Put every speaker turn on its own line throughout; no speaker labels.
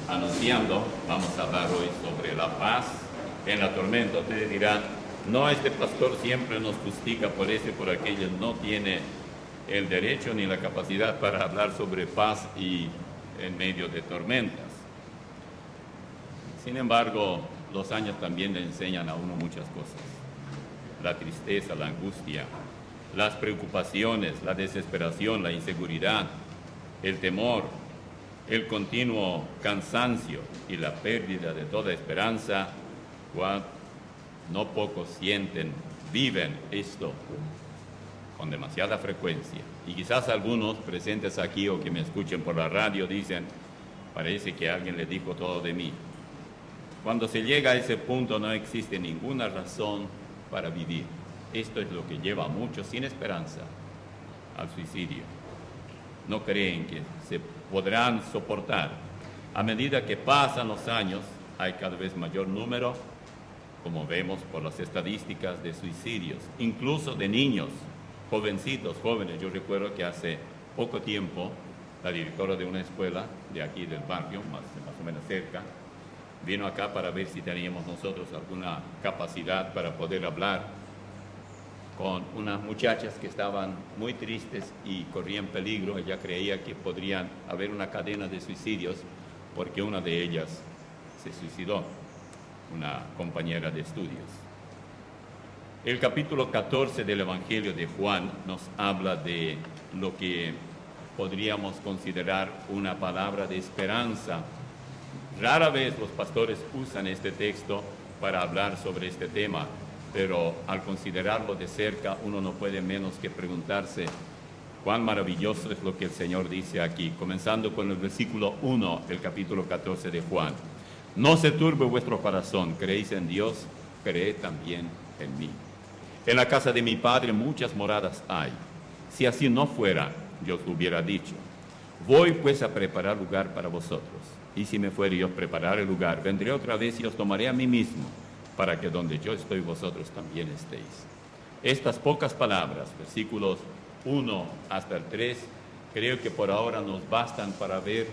anunciando, vamos a hablar hoy sobre la paz en la tormenta. Ustedes dirán, no, este pastor siempre nos justifica por eso y por aquello. No tiene el derecho ni la capacidad para hablar sobre paz y en medio de tormentas. Sin embargo, los años también le enseñan a uno muchas cosas. La tristeza, la angustia, las preocupaciones, la desesperación, la inseguridad, el temor, el continuo cansancio y la pérdida de toda esperanza, no pocos sienten, viven esto con demasiada frecuencia. Y quizás algunos presentes aquí o que me escuchen por la radio dicen, parece que alguien le dijo todo de mí. Cuando se llega a ese punto no existe ninguna razón para vivir. Esto es lo que lleva a muchos sin esperanza al suicidio. No creen que se podrán soportar. A medida que pasan los años, hay cada vez mayor número, como vemos por las estadísticas de suicidios, incluso de niños, jovencitos, jóvenes. Yo recuerdo que hace poco tiempo la directora de una escuela de aquí del barrio, más o menos cerca, vino acá para ver si teníamos nosotros alguna capacidad para poder hablar con unas muchachas que estaban muy tristes y corrían peligro. Ella creía que podrían haber una cadena de suicidios porque una de ellas se suicidó, una compañera de estudios. El capítulo 14 del Evangelio de Juan nos habla de lo que podríamos considerar una palabra de esperanza. Rara vez los pastores usan este texto para hablar sobre este tema, pero al considerarlo de cerca uno no puede menos que preguntarse cuán maravilloso es lo que el Señor dice aquí, comenzando con el versículo 1 del capítulo 14 de Juan. No se turbe vuestro corazón, creéis en Dios, creed también en mí. En la casa de mi Padre muchas moradas hay. Si así no fuera, yo os lo hubiera dicho. Voy pues a preparar lugar para vosotros. Y si me fuere y os preparar el lugar, vendré otra vez y os tomaré a mí mismo, para que donde yo estoy vosotros también estéis. Estas pocas palabras, versículos 1 hasta el 3, creo que por ahora nos bastan para ver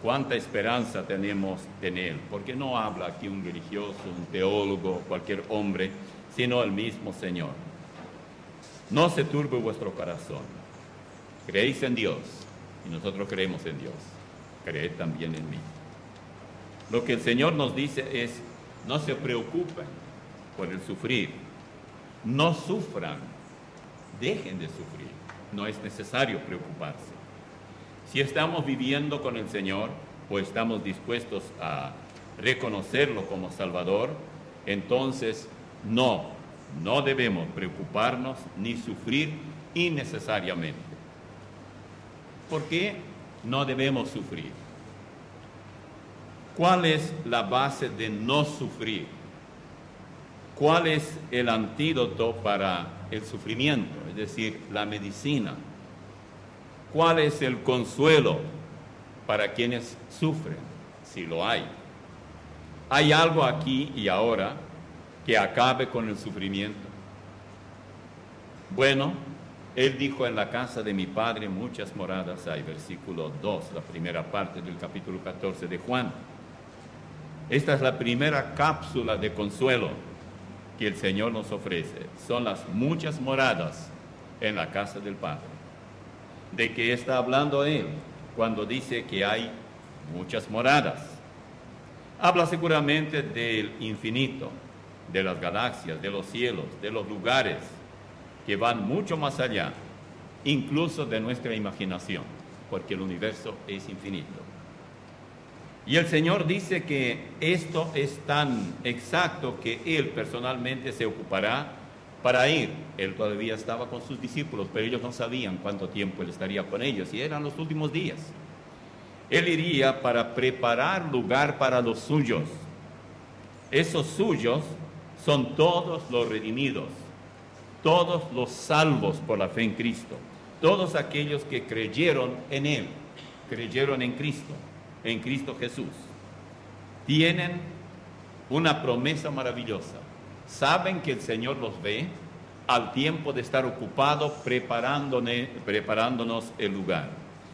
cuánta esperanza tenemos en Él, porque no habla aquí un religioso, un teólogo, cualquier hombre, sino el mismo Señor. No se turbe vuestro corazón. Creéis en Dios, y nosotros creemos en Dios. Creed también en mí. Lo que el Señor nos dice es, no se preocupen por el sufrir. No sufran. Dejen de sufrir. No es necesario preocuparse. Si estamos viviendo con el Señor o estamos dispuestos a reconocerlo como Salvador, entonces no debemos preocuparnos ni sufrir innecesariamente. ¿Por qué no debemos sufrir? ¿Cuál es la base de no sufrir? ¿Cuál es el antídoto para el sufrimiento? Es decir, la medicina. ¿Cuál es el consuelo para quienes sufren? Si lo hay. ¿Hay algo aquí y ahora que acabe con el sufrimiento? Bueno, Él dijo, en la casa de mi Padre muchas moradas hay, versículo 2, la primera parte del capítulo 14 de Juan. Esta es la primera cápsula de consuelo que el Señor nos ofrece. Son las muchas moradas en la casa del Padre. ¿De qué está hablando Él cuando dice que hay muchas moradas? Habla seguramente del infinito, de las galaxias, de los cielos, de los lugares que van mucho más allá, incluso de nuestra imaginación, porque el universo es infinito. Y el Señor dice que esto es tan exacto que Él personalmente se ocupará para ir. Él todavía estaba con sus discípulos, pero ellos no sabían cuánto tiempo Él estaría con ellos, y eran los últimos días. Él iría para preparar lugar para los suyos. Esos suyos son todos los redimidos, todos los salvos por la fe en Cristo, todos aquellos que creyeron en Él, creyeron en Cristo Jesús. Tienen una promesa maravillosa. Saben que el Señor los ve al tiempo de estar ocupado preparándonos el lugar.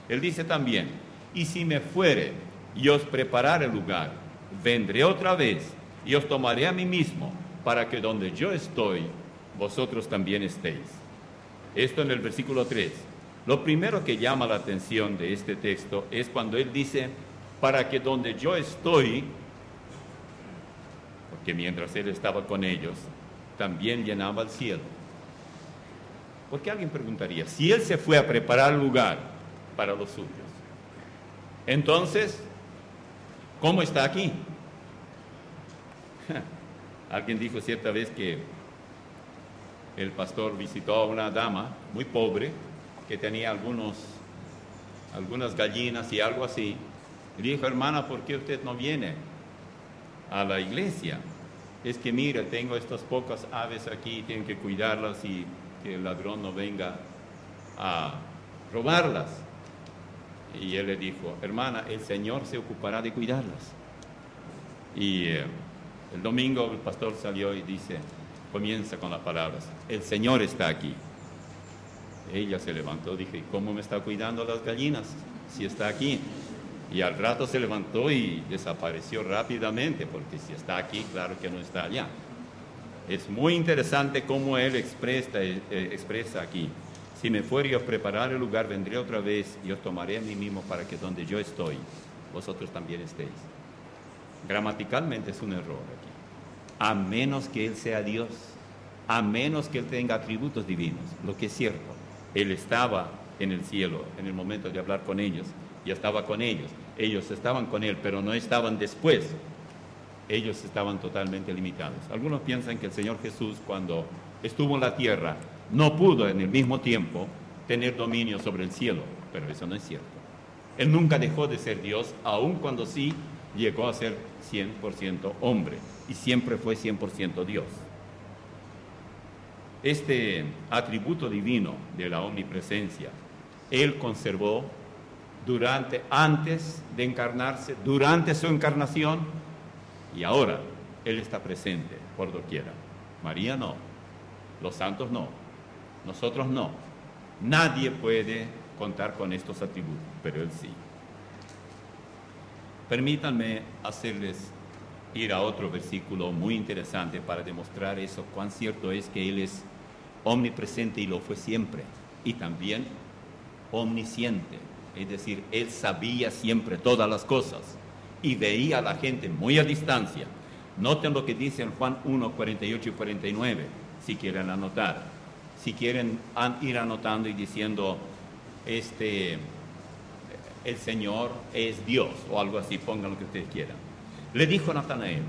Él dice también, y si me fuere y os prepararé el lugar, vendré otra vez y os tomaré a mí mismo, para que donde yo estoy, vosotros también estéis. Esto en el versículo 3. Lo primero que llama la atención de este texto es cuando él dice, para que donde yo estoy, porque mientras él estaba con ellos, también llenaba el cielo. Porque alguien preguntaría, si él se fue a preparar lugar para los suyos, entonces, ¿cómo está aquí? Alguien dijo cierta vez que el pastor visitó a una dama muy pobre que tenía algunas gallinas y algo así. Y dijo, hermana, ¿por qué usted no viene a la iglesia? Es que mira, tengo estas pocas aves aquí, tienen que cuidarlas y que el ladrón no venga a robarlas. Y él le dijo, hermana, el Señor se ocupará de cuidarlas. Y el domingo el pastor salió y comienza con las palabras, el Señor está aquí. Ella se levantó, dije, ¿cómo me está cuidando las gallinas si está aquí? Y al rato se levantó y desapareció rápidamente, porque si está aquí, claro que no está allá. Es muy interesante cómo él expresa aquí. Si me fuere a preparar el lugar, vendré otra vez y os tomaré a mí mismo para que donde yo estoy, vosotros también estéis. Gramaticalmente es un error aquí. A menos que él sea Dios, a menos que él tenga atributos divinos, lo que es cierto. Él estaba en el cielo en el momento de hablar con ellos, y estaba con ellos. Ellos estaban con él, pero no estaban después. Ellos estaban totalmente limitados. Algunos piensan que el Señor Jesús, cuando estuvo en la tierra, no pudo en el mismo tiempo tener dominio sobre el cielo, pero eso no es cierto. Él nunca dejó de ser Dios, aun cuando sí llegó a ser 100% hombre, y siempre fue 100% Dios. Este atributo divino de la omnipresencia, Él conservó antes de encarnarse, durante su encarnación, y ahora Él está presente por doquiera. María no, los santos no, nosotros no. Nadie puede contar con estos atributos, pero Él sí. Permítanme hacerles ir a otro versículo muy interesante para demostrar eso, cuán cierto es que Él es omnipresente y lo fue siempre, y también omnisciente, es decir, Él sabía siempre todas las cosas y veía a la gente muy a distancia. Noten lo que dice en Juan 1, 48 y 49, si quieren anotar. Si quieren ir anotando y diciendo, el Señor es Dios, o algo así, pongan lo que ustedes quieran. Le dijo Natanael,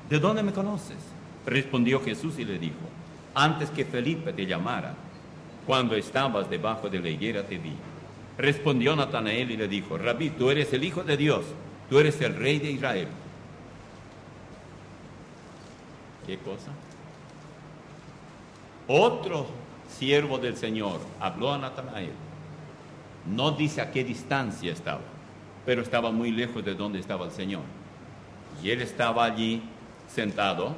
¿de dónde me conoces? Respondió Jesús y le dijo, antes que Felipe te llamara, cuando estabas debajo de la higuera te vi. Respondió Natanael y le dijo, Rabí, tú eres el Hijo de Dios, tú eres el Rey de Israel. ¿Qué cosa? Otro siervo del Señor habló a Natanael. No dice a qué distancia estaba, pero estaba muy lejos de donde estaba el Señor. Y él estaba allí sentado,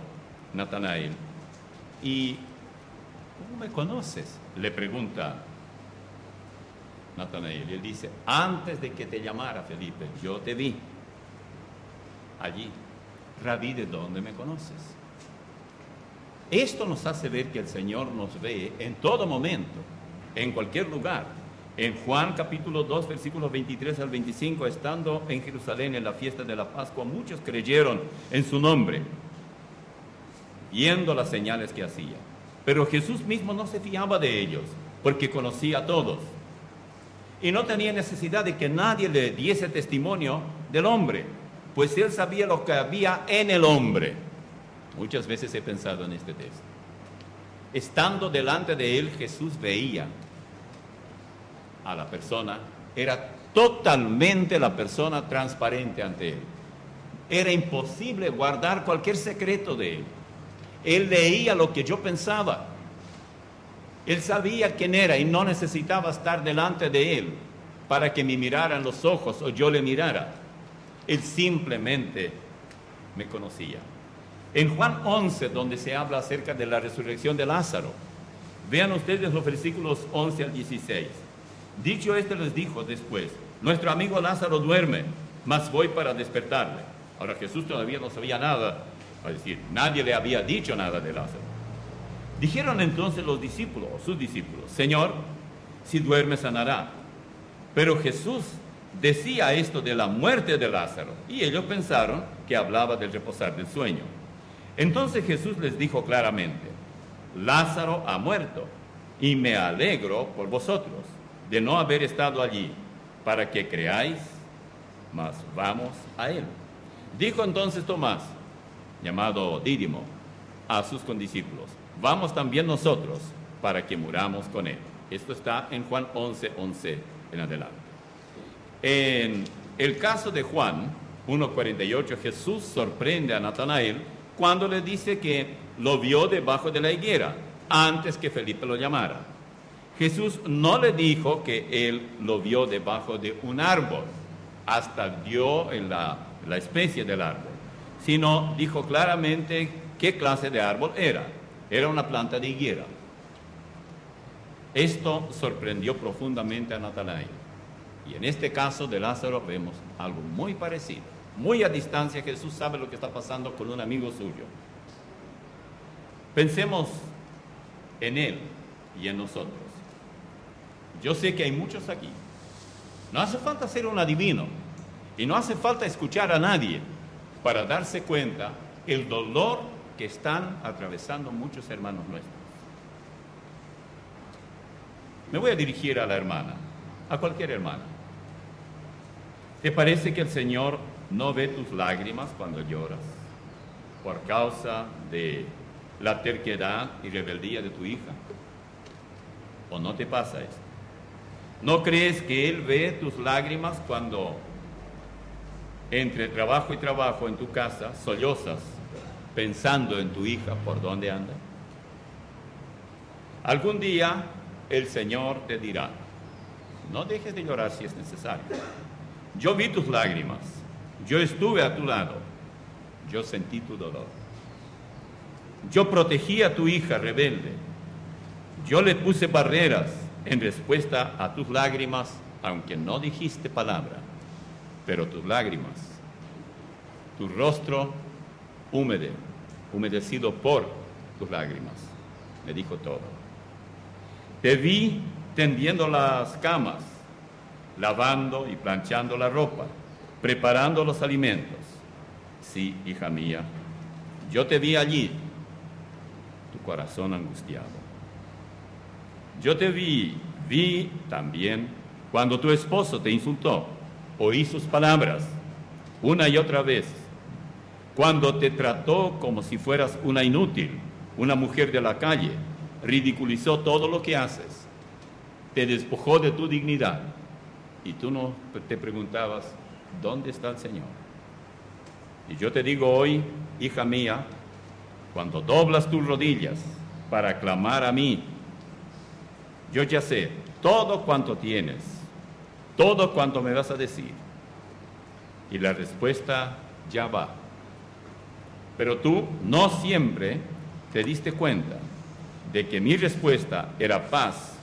Natanael, y ¿cómo me conoces?, le pregunta Natanael. Y él dice, antes de que te llamara Felipe, yo te vi allí. Rabí, ¿de dónde me conoces? Esto nos hace ver que el Señor nos ve en todo momento, en cualquier lugar. En Juan capítulo 2, versículos 23 al 25, estando en Jerusalén en la fiesta de la Pascua, muchos creyeron en su nombre, viendo las señales que hacía. Pero Jesús mismo no se fiaba de ellos, porque conocía a todos. Y no tenía necesidad de que nadie le diese testimonio del hombre, pues él sabía lo que había en el hombre. Muchas veces he pensado en este texto. Estando delante de él, Jesús veía a la persona, era totalmente la persona transparente ante él. Era imposible guardar cualquier secreto de él. Él leía lo que yo pensaba. Él sabía quién era y no necesitaba estar delante de él para que me mirara en los ojos o yo le mirara. Él simplemente me conocía. En Juan 11, donde se habla acerca de la resurrección de Lázaro, vean ustedes los versículos 11 al 16. Dicho esto les dijo después, nuestro amigo Lázaro duerme, mas voy para despertarle. Ahora Jesús todavía no sabía nada, es decir, nadie le había dicho nada de Lázaro. Dijeron entonces los discípulos, sus discípulos, Señor, si duerme sanará. Pero Jesús decía esto de la muerte de Lázaro, y ellos pensaron que hablaba del reposar del sueño. Entonces Jesús les dijo claramente, Lázaro ha muerto, y me alegro por vosotros de no haber estado allí, para que creáis, mas vamos a él. Dijo entonces Tomás, llamado Dídimo, a sus condiscípulos, vamos también nosotros, para que muramos con él. Esto está en Juan 11:11 en adelante. En el caso de Juan 1:48, Jesús sorprende a Natanael cuando le dice que lo vio debajo de la higuera, antes que Felipe lo llamara. Jesús no le dijo que él lo vio debajo de un árbol, hasta vio en la especie del árbol, sino dijo claramente qué clase de árbol era. Era una planta de higuera. Esto sorprendió profundamente a Natanael. Y en este caso de Lázaro vemos algo muy parecido. Muy a distancia, Jesús sabe lo que está pasando con un amigo suyo. Pensemos en él y en nosotros. Yo sé que hay muchos aquí. No hace falta ser un adivino y no hace falta escuchar a nadie para darse cuenta el dolor que están atravesando muchos hermanos nuestros. Me voy a dirigir a la hermana, a cualquier hermana. ¿Te parece que el Señor no ve tus lágrimas cuando lloras por causa de la terquedad y rebeldía de tu hija? ¿O no te pasa esto? ¿No crees que Él ve tus lágrimas cuando entre trabajo y trabajo en tu casa sollozas pensando en tu hija por dónde anda? Algún día el Señor te dirá, no dejes de llorar si es necesario. Yo vi tus lágrimas, yo estuve a tu lado, yo sentí tu dolor. Yo protegí a tu hija rebelde, yo le puse barreras en respuesta a tus lágrimas, aunque no dijiste palabra, pero tus lágrimas, tu rostro humedecido por tus lágrimas, me dijo todo. Te vi tendiendo las camas, lavando y planchando la ropa, preparando los alimentos. Sí, hija mía, yo te vi allí, tu corazón angustiado. Yo te vi también cuando tu esposo te insultó, oí sus palabras una y otra vez, cuando te trató como si fueras una inútil, una mujer de la calle, ridiculizó todo lo que haces, te despojó de tu dignidad y tú no te preguntabas, ¿dónde está el Señor? Y yo te digo hoy, hija mía, cuando doblas tus rodillas para clamar a mí, yo ya sé todo cuanto tienes, todo cuanto me vas a decir. Y la respuesta ya va. Pero tú no siempre te diste cuenta de que mi respuesta era paz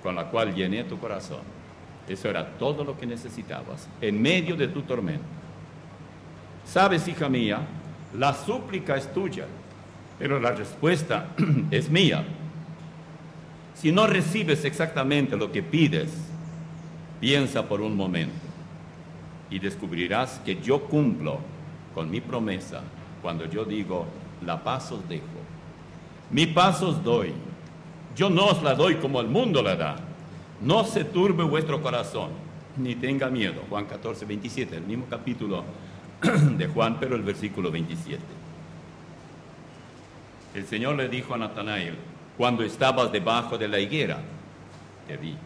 con la cual llené tu corazón. Eso era todo lo que necesitabas en medio de tu tormento. Sabes, hija mía, la súplica es tuya, pero la respuesta es mía. Si no recibes exactamente lo que pides, piensa por un momento y descubrirás que yo cumplo con mi promesa cuando yo digo, la paz os dejo. Mi paz os doy. Yo no os la doy como el mundo la da. No se turbe vuestro corazón, ni tenga miedo. Juan 14:27, el mismo capítulo de Juan, pero el versículo 27. El Señor le dijo a Natanael, cuando estabas debajo de la higuera, te vi.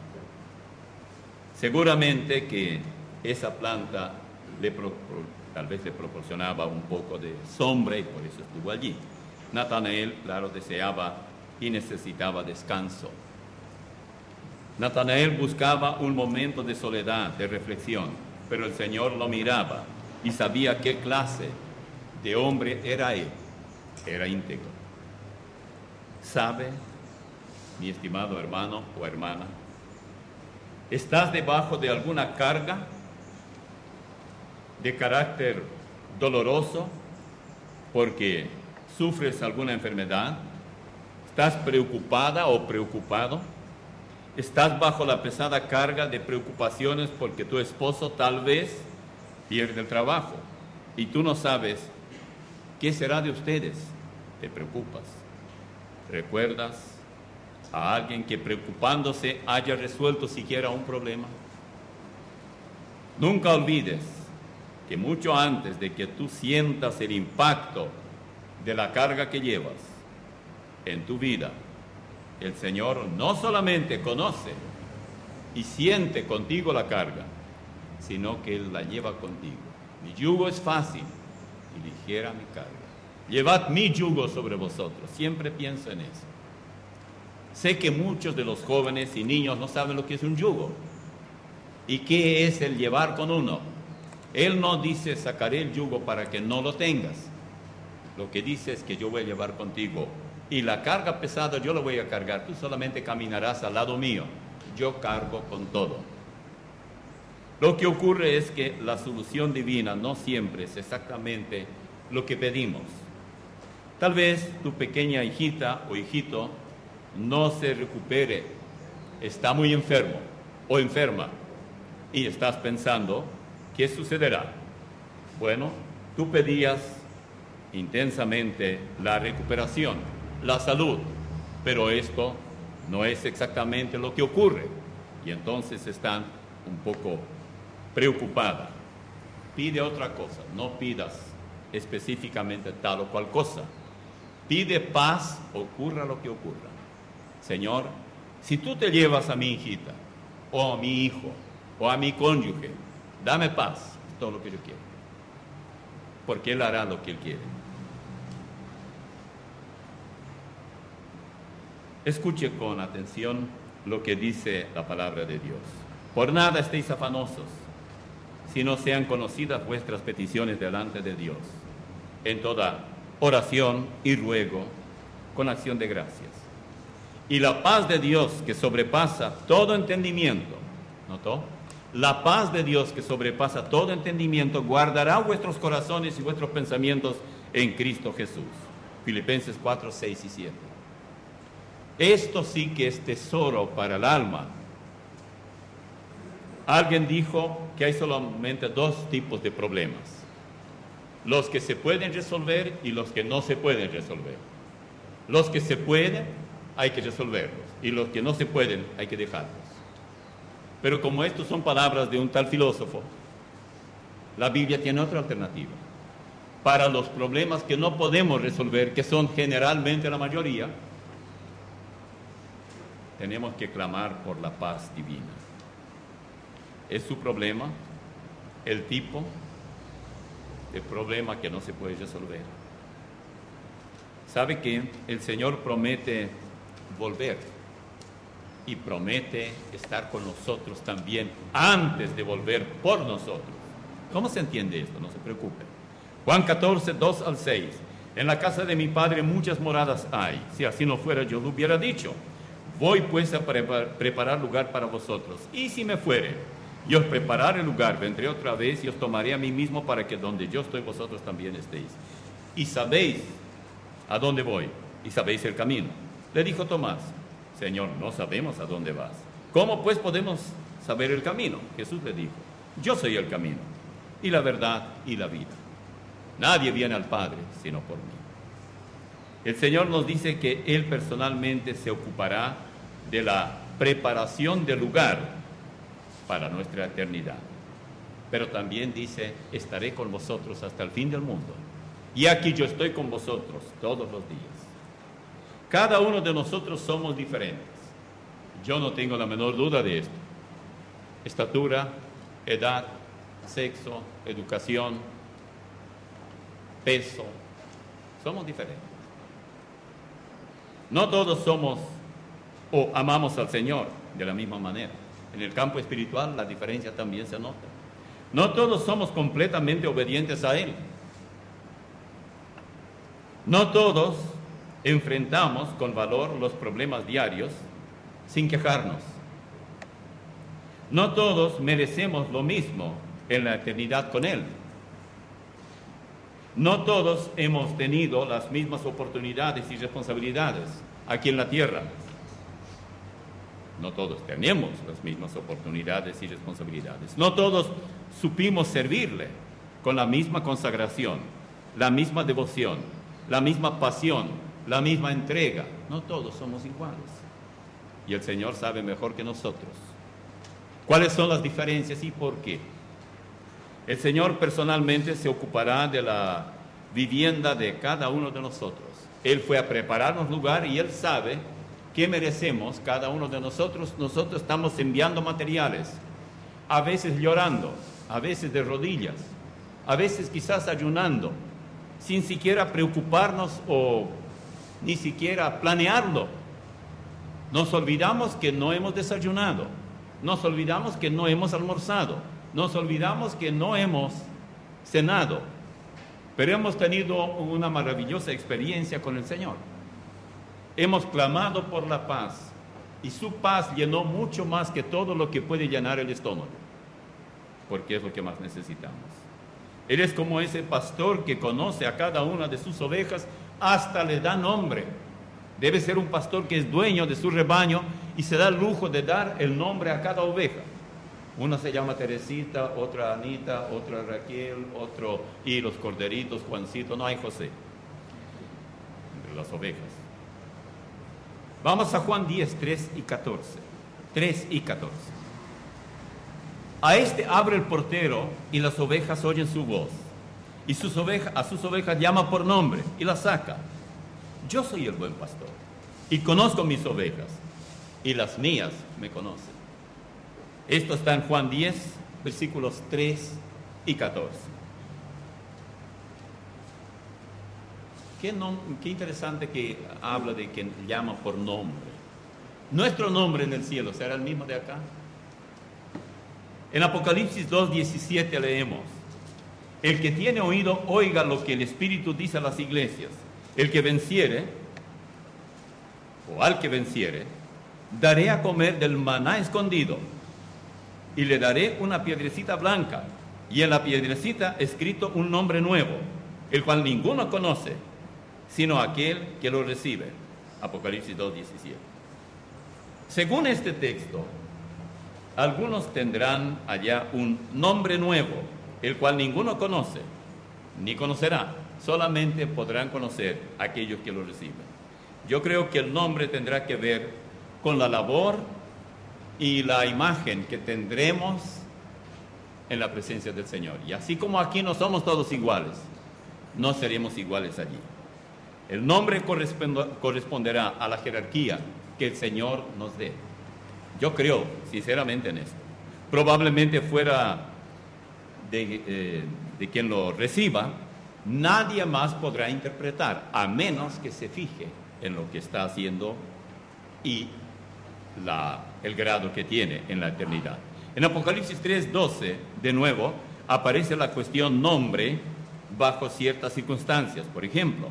Seguramente que esa planta tal vez le proporcionaba un poco de sombra y por eso estuvo allí. Natanael, claro, deseaba y necesitaba descanso. Natanael buscaba un momento de soledad, de reflexión, pero el Señor lo miraba y sabía qué clase de hombre era él. Era íntegro. ¿Sabe, mi estimado hermano o hermana? ¿Estás debajo de alguna carga? de carácter doloroso porque sufres alguna enfermedad, estás preocupada o preocupado, estás bajo la pesada carga de preocupaciones porque tu esposo tal vez pierde el trabajo y tú no sabes qué será de ustedes, te preocupas. ¿Recuerdas a alguien que preocupándose haya resuelto siquiera un problema? Nunca olvides que mucho antes de que tú sientas el impacto de la carga que llevas en tu vida, el Señor no solamente conoce y siente contigo la carga, sino que Él la lleva contigo. Mi yugo es fácil y ligera mi carga. Llevad mi yugo sobre vosotros. Siempre pienso en eso. Sé que muchos de los jóvenes y niños no saben lo que es un yugo. ¿Y qué es el llevar con uno? Él no dice sacaré el yugo para que no lo tengas. Lo que dice es que yo voy a llevar contigo y la carga pesada yo la voy a cargar. Tú solamente caminarás al lado mío. Yo cargo con todo. Lo que ocurre es que la solución divina no siempre es exactamente lo que pedimos. Tal vez tu pequeña hijita o hijito no se recupere, está muy enfermo o enferma y estás pensando, ¿qué sucederá? Bueno, tú pedías intensamente la recuperación, la salud, pero esto no es exactamente lo que ocurre y entonces están un poco preocupada. Pide otra cosa, no pidas específicamente tal o cual cosa. Pide paz, ocurra lo que ocurra. Señor, si tú te llevas a mi hijita, o a mi hijo, o a mi cónyuge, dame paz, es todo lo que yo quiero. Porque Él hará lo que Él quiere. Escuche con atención lo que dice la palabra de Dios. Por nada estéis afanosos, sino sean conocidas vuestras peticiones delante de Dios, en toda oración y ruego, con acción de gracias. Y la paz de Dios que sobrepasa todo entendimiento, ¿notó? La paz de Dios que sobrepasa todo entendimiento guardará vuestros corazones y vuestros pensamientos en Cristo Jesús. Filipenses 4, 6 y 7. Esto sí que es tesoro para el alma. Alguien dijo que hay solamente dos tipos de problemas: los que se pueden resolver y los que no se pueden resolver. Los que se pueden, hay que resolverlos, y los que no se pueden, hay que dejarlos. Pero como estos son palabras de un tal filósofo, la Biblia tiene otra alternativa. Para los problemas que no podemos resolver, que son generalmente la mayoría, tenemos que clamar por la paz divina. Es su problema, el tipo de problema que no se puede resolver. ¿Sabe qué? El Señor promete volver y promete estar con nosotros también antes de volver por nosotros. ¿Cómo se entiende esto? No se preocupe. Juan 14, 2 al 6. En la casa de mi Padre muchas moradas hay. Si así no fuera, yo lo hubiera dicho. Voy pues a preparar lugar para vosotros. Y si me fuere, y os prepararé lugar, vendré otra vez y os tomaré a mí mismo para que donde yo estoy, vosotros también estéis. Y sabéis a dónde voy, y sabéis el camino. Le dijo Tomás: Señor, no sabemos a dónde vas. ¿Cómo pues podemos saber el camino? Jesús le dijo: yo soy el camino, y la verdad, y la vida. Nadie viene al Padre sino por mí. El Señor nos dice que Él personalmente se ocupará de la preparación del lugar para nuestra eternidad. Pero también dice: estaré con vosotros hasta el fin del mundo. Y aquí yo estoy con vosotros todos los días. Cada uno de nosotros somos diferentes. Yo no tengo la menor duda de esto. Estatura, edad, sexo, educación, peso. Somos diferentes. No todos somos o amamos al Señor de la misma manera. En el campo espiritual la diferencia también se nota. No todos somos completamente obedientes a Él. No todos enfrentamos con valor los problemas diarios sin quejarnos. No todos merecemos lo mismo en la eternidad con Él. No todos hemos tenido las mismas oportunidades y responsabilidades aquí en la tierra. No todos tenemos las mismas oportunidades y responsabilidades. No todos supimos servirle con la misma consagración, la misma devoción, la misma pasión, la misma entrega. No todos somos iguales. Y el Señor sabe mejor que nosotros cuáles son las diferencias y por qué. El Señor personalmente se ocupará de la vivienda de cada uno de nosotros. Él fue a prepararnos lugar y Él sabe qué merecemos cada uno de nosotros. Nosotros estamos enviando materiales, a veces llorando, a veces de rodillas, a veces quizás ayunando, sin siquiera preocuparnos o ni siquiera planearlo. Nos olvidamos que no hemos desayunado, nos olvidamos que no hemos almorzado, nos olvidamos que no hemos cenado, pero hemos tenido una maravillosa experiencia con el Señor. Hemos clamado por la paz y su paz llenó mucho más que todo lo que puede llenar el estómago, porque es lo que más necesitamos. Él es como ese pastor que conoce a cada una de sus ovejas, hasta le da nombre. Debe ser un pastor que es dueño de su rebaño y se da el lujo de dar el nombre a cada oveja. Una se llama Teresita, otra Anita, otra Raquel, otro, y los corderitos, Juancito, no hay José, entre las ovejas. Vamos a Juan 10, 3 y 14. 3 y 14. A este abre el portero y las ovejas oyen su voz. Y a sus ovejas llama por nombre y las saca. Yo soy el buen pastor y conozco mis ovejas y las mías me conocen. Esto está en Juan 10, versículos 3 y 14. Qué interesante que habla de que llama por nombre. Nuestro nombre en el cielo será el mismo de acá. En Apocalipsis 2:17 leemos: el que tiene oído, oiga lo que el Espíritu dice a las iglesias. El que venciere, o al que venciere, daré a comer del maná escondido, y le daré una piedrecita blanca, y en la piedrecita escrito un nombre nuevo, el cual ninguno conoce, sino aquel que lo recibe. Apocalipsis 2:17. Según este texto, algunos tendrán allá un nombre nuevo, el cual ninguno conoce, ni conocerá, solamente podrán conocer aquellos que lo reciben. Yo creo que el nombre tendrá que ver con la labor y la imagen que tendremos en la presencia del Señor. Y así como aquí no somos todos iguales, no seremos iguales allí. El nombre corresponderá a la jerarquía que el Señor nos dé. Yo creo sinceramente en esto. Probablemente fuera de quien lo reciba, nadie más podrá interpretar, a menos que se fije en lo que está haciendo y el grado que tiene en la eternidad. En Apocalipsis 3:12, de nuevo, aparece la cuestión nombre bajo ciertas circunstancias. Por ejemplo,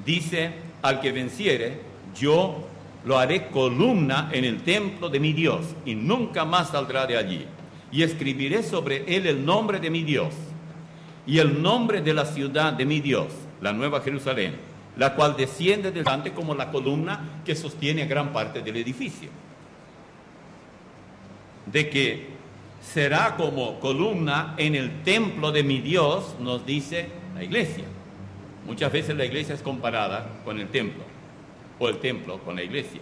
dice: al que venciere, yo lo haré columna en el templo de mi Dios, y nunca más saldrá de allí. Y escribiré sobre él el nombre de mi Dios, y el nombre de la ciudad de mi Dios, la Nueva Jerusalén, la cual desciende del monte como la columna que sostiene gran parte del edificio. De que será como columna en el templo de mi Dios, nos dice la iglesia. Muchas veces la iglesia es comparada con el templo, o el templo con la iglesia.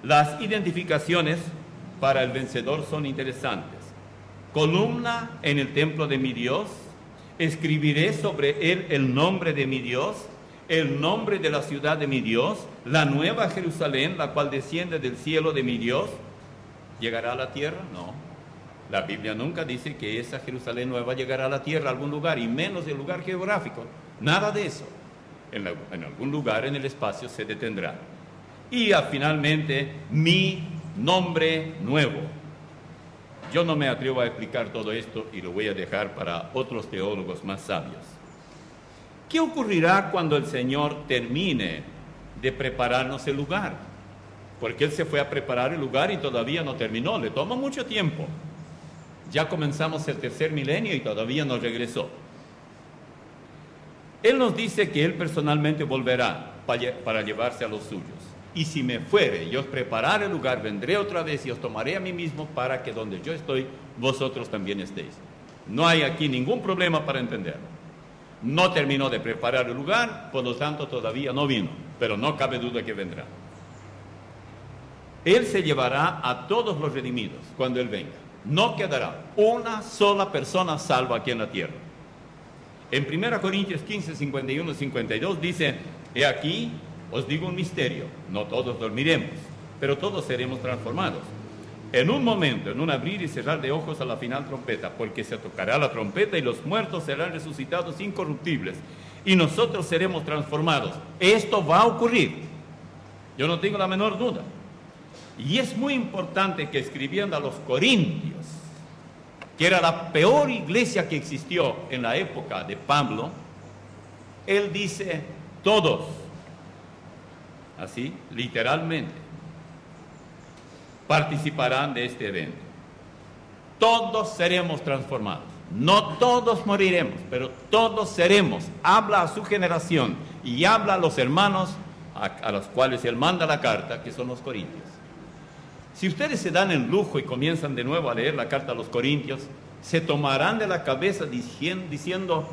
Las identificaciones para el vencedor son interesantes. Columna en el templo de mi Dios, escribiré sobre él el nombre de mi Dios, el nombre de la ciudad de mi Dios, la nueva Jerusalén, la cual desciende del cielo de mi Dios. ¿Llegará a la tierra? No. La Biblia nunca dice que esa Jerusalén nueva llegará a la tierra, a algún lugar, y menos el lugar geográfico. Nada de eso. En algún lugar en el espacio se detendrá. Y finalmente, mi nombre nuevo. Yo no me atrevo a explicar todo esto y lo voy a dejar para otros teólogos más sabios. ¿Qué ocurrirá cuando el Señor termine de prepararnos el lugar? Porque Él se fue a preparar el lugar y todavía no terminó, le toma mucho tiempo. Ya comenzamos el tercer milenio y todavía no regresó. Él nos dice que Él personalmente volverá para llevarse a los suyos. Y si me fuere y os preparare el lugar, vendré otra vez y os tomaré a mí mismo para que donde yo estoy, vosotros también estéis. No hay aquí ningún problema para entenderlo. No terminó de preparar el lugar, por lo tanto todavía no vino, pero no cabe duda que vendrá. Él se llevará a todos los redimidos cuando Él venga. No quedará una sola persona salva aquí en la tierra. En 1 Corintios 15, 51, 52 dice: he aquí, os digo un misterio, no todos dormiremos, pero todos seremos transformados. En un momento, en un abrir y cerrar de ojos a la final trompeta, porque se tocará la trompeta y los muertos serán resucitados incorruptibles, y nosotros seremos transformados. Esto va a ocurrir, yo no tengo la menor duda. Y es muy importante que escribiendo a los Corintios, que era la peor iglesia que existió en la época de Pablo, él dice: todos, así, literalmente, participarán de este evento. Todos seremos transformados. No todos moriremos, pero todos seremos. Habla a su generación y habla a los hermanos a los cuales él manda la carta, que son los corintios. Si ustedes se dan el lujo y comienzan de nuevo a leer la carta a los Corintios, se tomarán de la cabeza diciendo: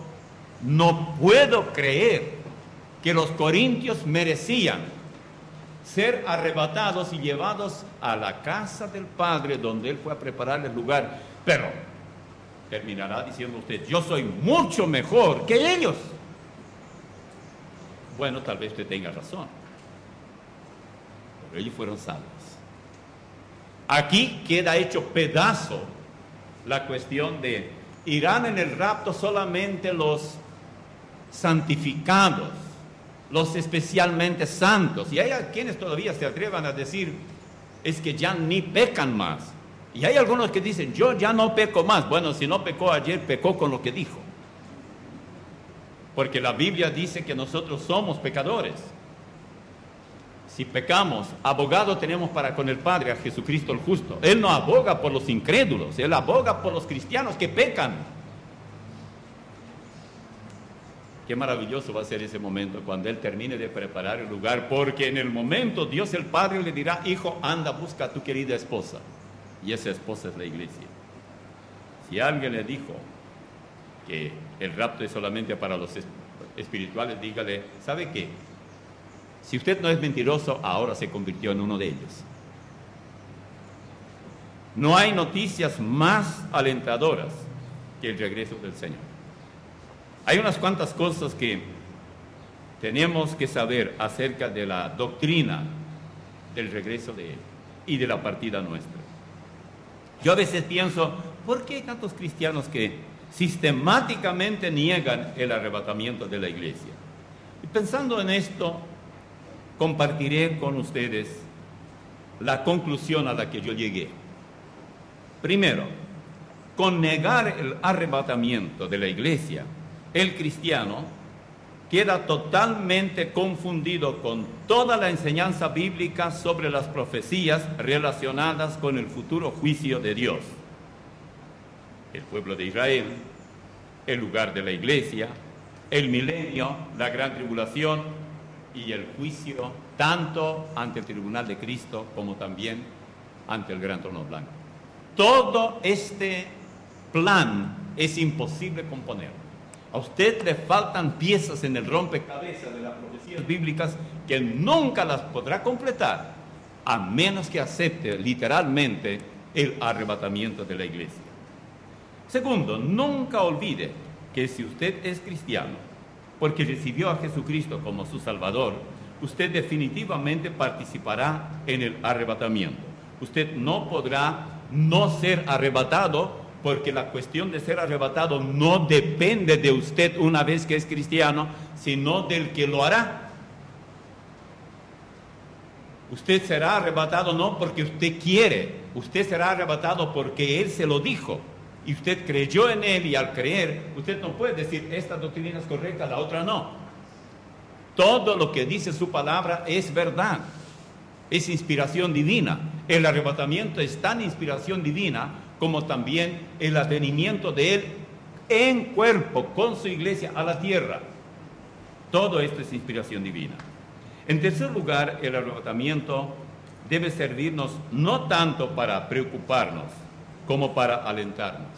no puedo creer que los corintios merecían ser arrebatados y llevados a la casa del Padre, donde Él fue a preparar el lugar. Pero terminará diciendo usted: yo soy mucho mejor que ellos. Bueno, tal vez usted tenga razón, pero ellos fueron salvos. Aquí queda hecho pedazo la cuestión de: irán en el rapto solamente los santificados, los especialmente santos. Y hay quienes todavía se atrevan a decir: es que ya ni pecan más. Y hay algunos que dicen: yo ya no peco más. Bueno, si no pecó ayer, pecó con lo que dijo, porque la Biblia dice que nosotros somos pecadores. Si pecamos, abogado tenemos para con el Padre, a Jesucristo el justo. Él no aboga por los incrédulos, Él aboga por los cristianos que pecan. Qué maravilloso va a ser ese momento cuando Él termine de preparar el lugar, porque en el momento Dios el Padre le dirá: hijo, anda, busca a tu querida esposa. Y esa esposa es la iglesia. Si alguien le dijo que el rapto es solamente para los espirituales, dígale: ¿sabe qué? Si usted no es mentiroso, ahora se convirtió en uno de ellos. No hay noticias más alentadoras que el regreso del Señor. Hay unas cuantas cosas que tenemos que saber acerca de la doctrina del regreso de Él y de la partida nuestra. Yo a veces pienso: ¿por qué hay tantos cristianos que sistemáticamente niegan el arrebatamiento de la iglesia? Y pensando en esto, compartiré con ustedes la conclusión a la que yo llegué. Primero, con negar el arrebatamiento de la iglesia, el cristiano queda totalmente confundido con toda la enseñanza bíblica sobre las profecías relacionadas con el futuro juicio de Dios. El pueblo de Israel, el lugar de la iglesia, el milenio, la gran tribulación y el juicio, tanto ante el tribunal de Cristo como también ante el gran trono blanco. Todo este plan es imposible componer. A usted le faltan piezas en el rompecabezas de las profecías bíblicas que nunca las podrá completar, a menos que acepte literalmente el arrebatamiento de la iglesia. Segundo, nunca olvide que si usted es cristiano, porque recibió a Jesucristo como su Salvador, usted definitivamente participará en el arrebatamiento. Usted no podrá no ser arrebatado, porque la cuestión de ser arrebatado no depende de usted una vez que es cristiano, sino del que lo hará. Usted será arrebatado no porque usted quiere, usted será arrebatado porque Él se lo dijo. Y usted creyó en Él, y al creer, usted no puede decir: esta doctrina es correcta, la otra no. Todo lo que dice su palabra es verdad, es inspiración divina. El arrebatamiento es tan inspiración divina como también el advenimiento de Él en cuerpo con su iglesia a la tierra. Todo esto es inspiración divina. En tercer lugar, el arrebatamiento debe servirnos no tanto para preocuparnos como para alentarnos.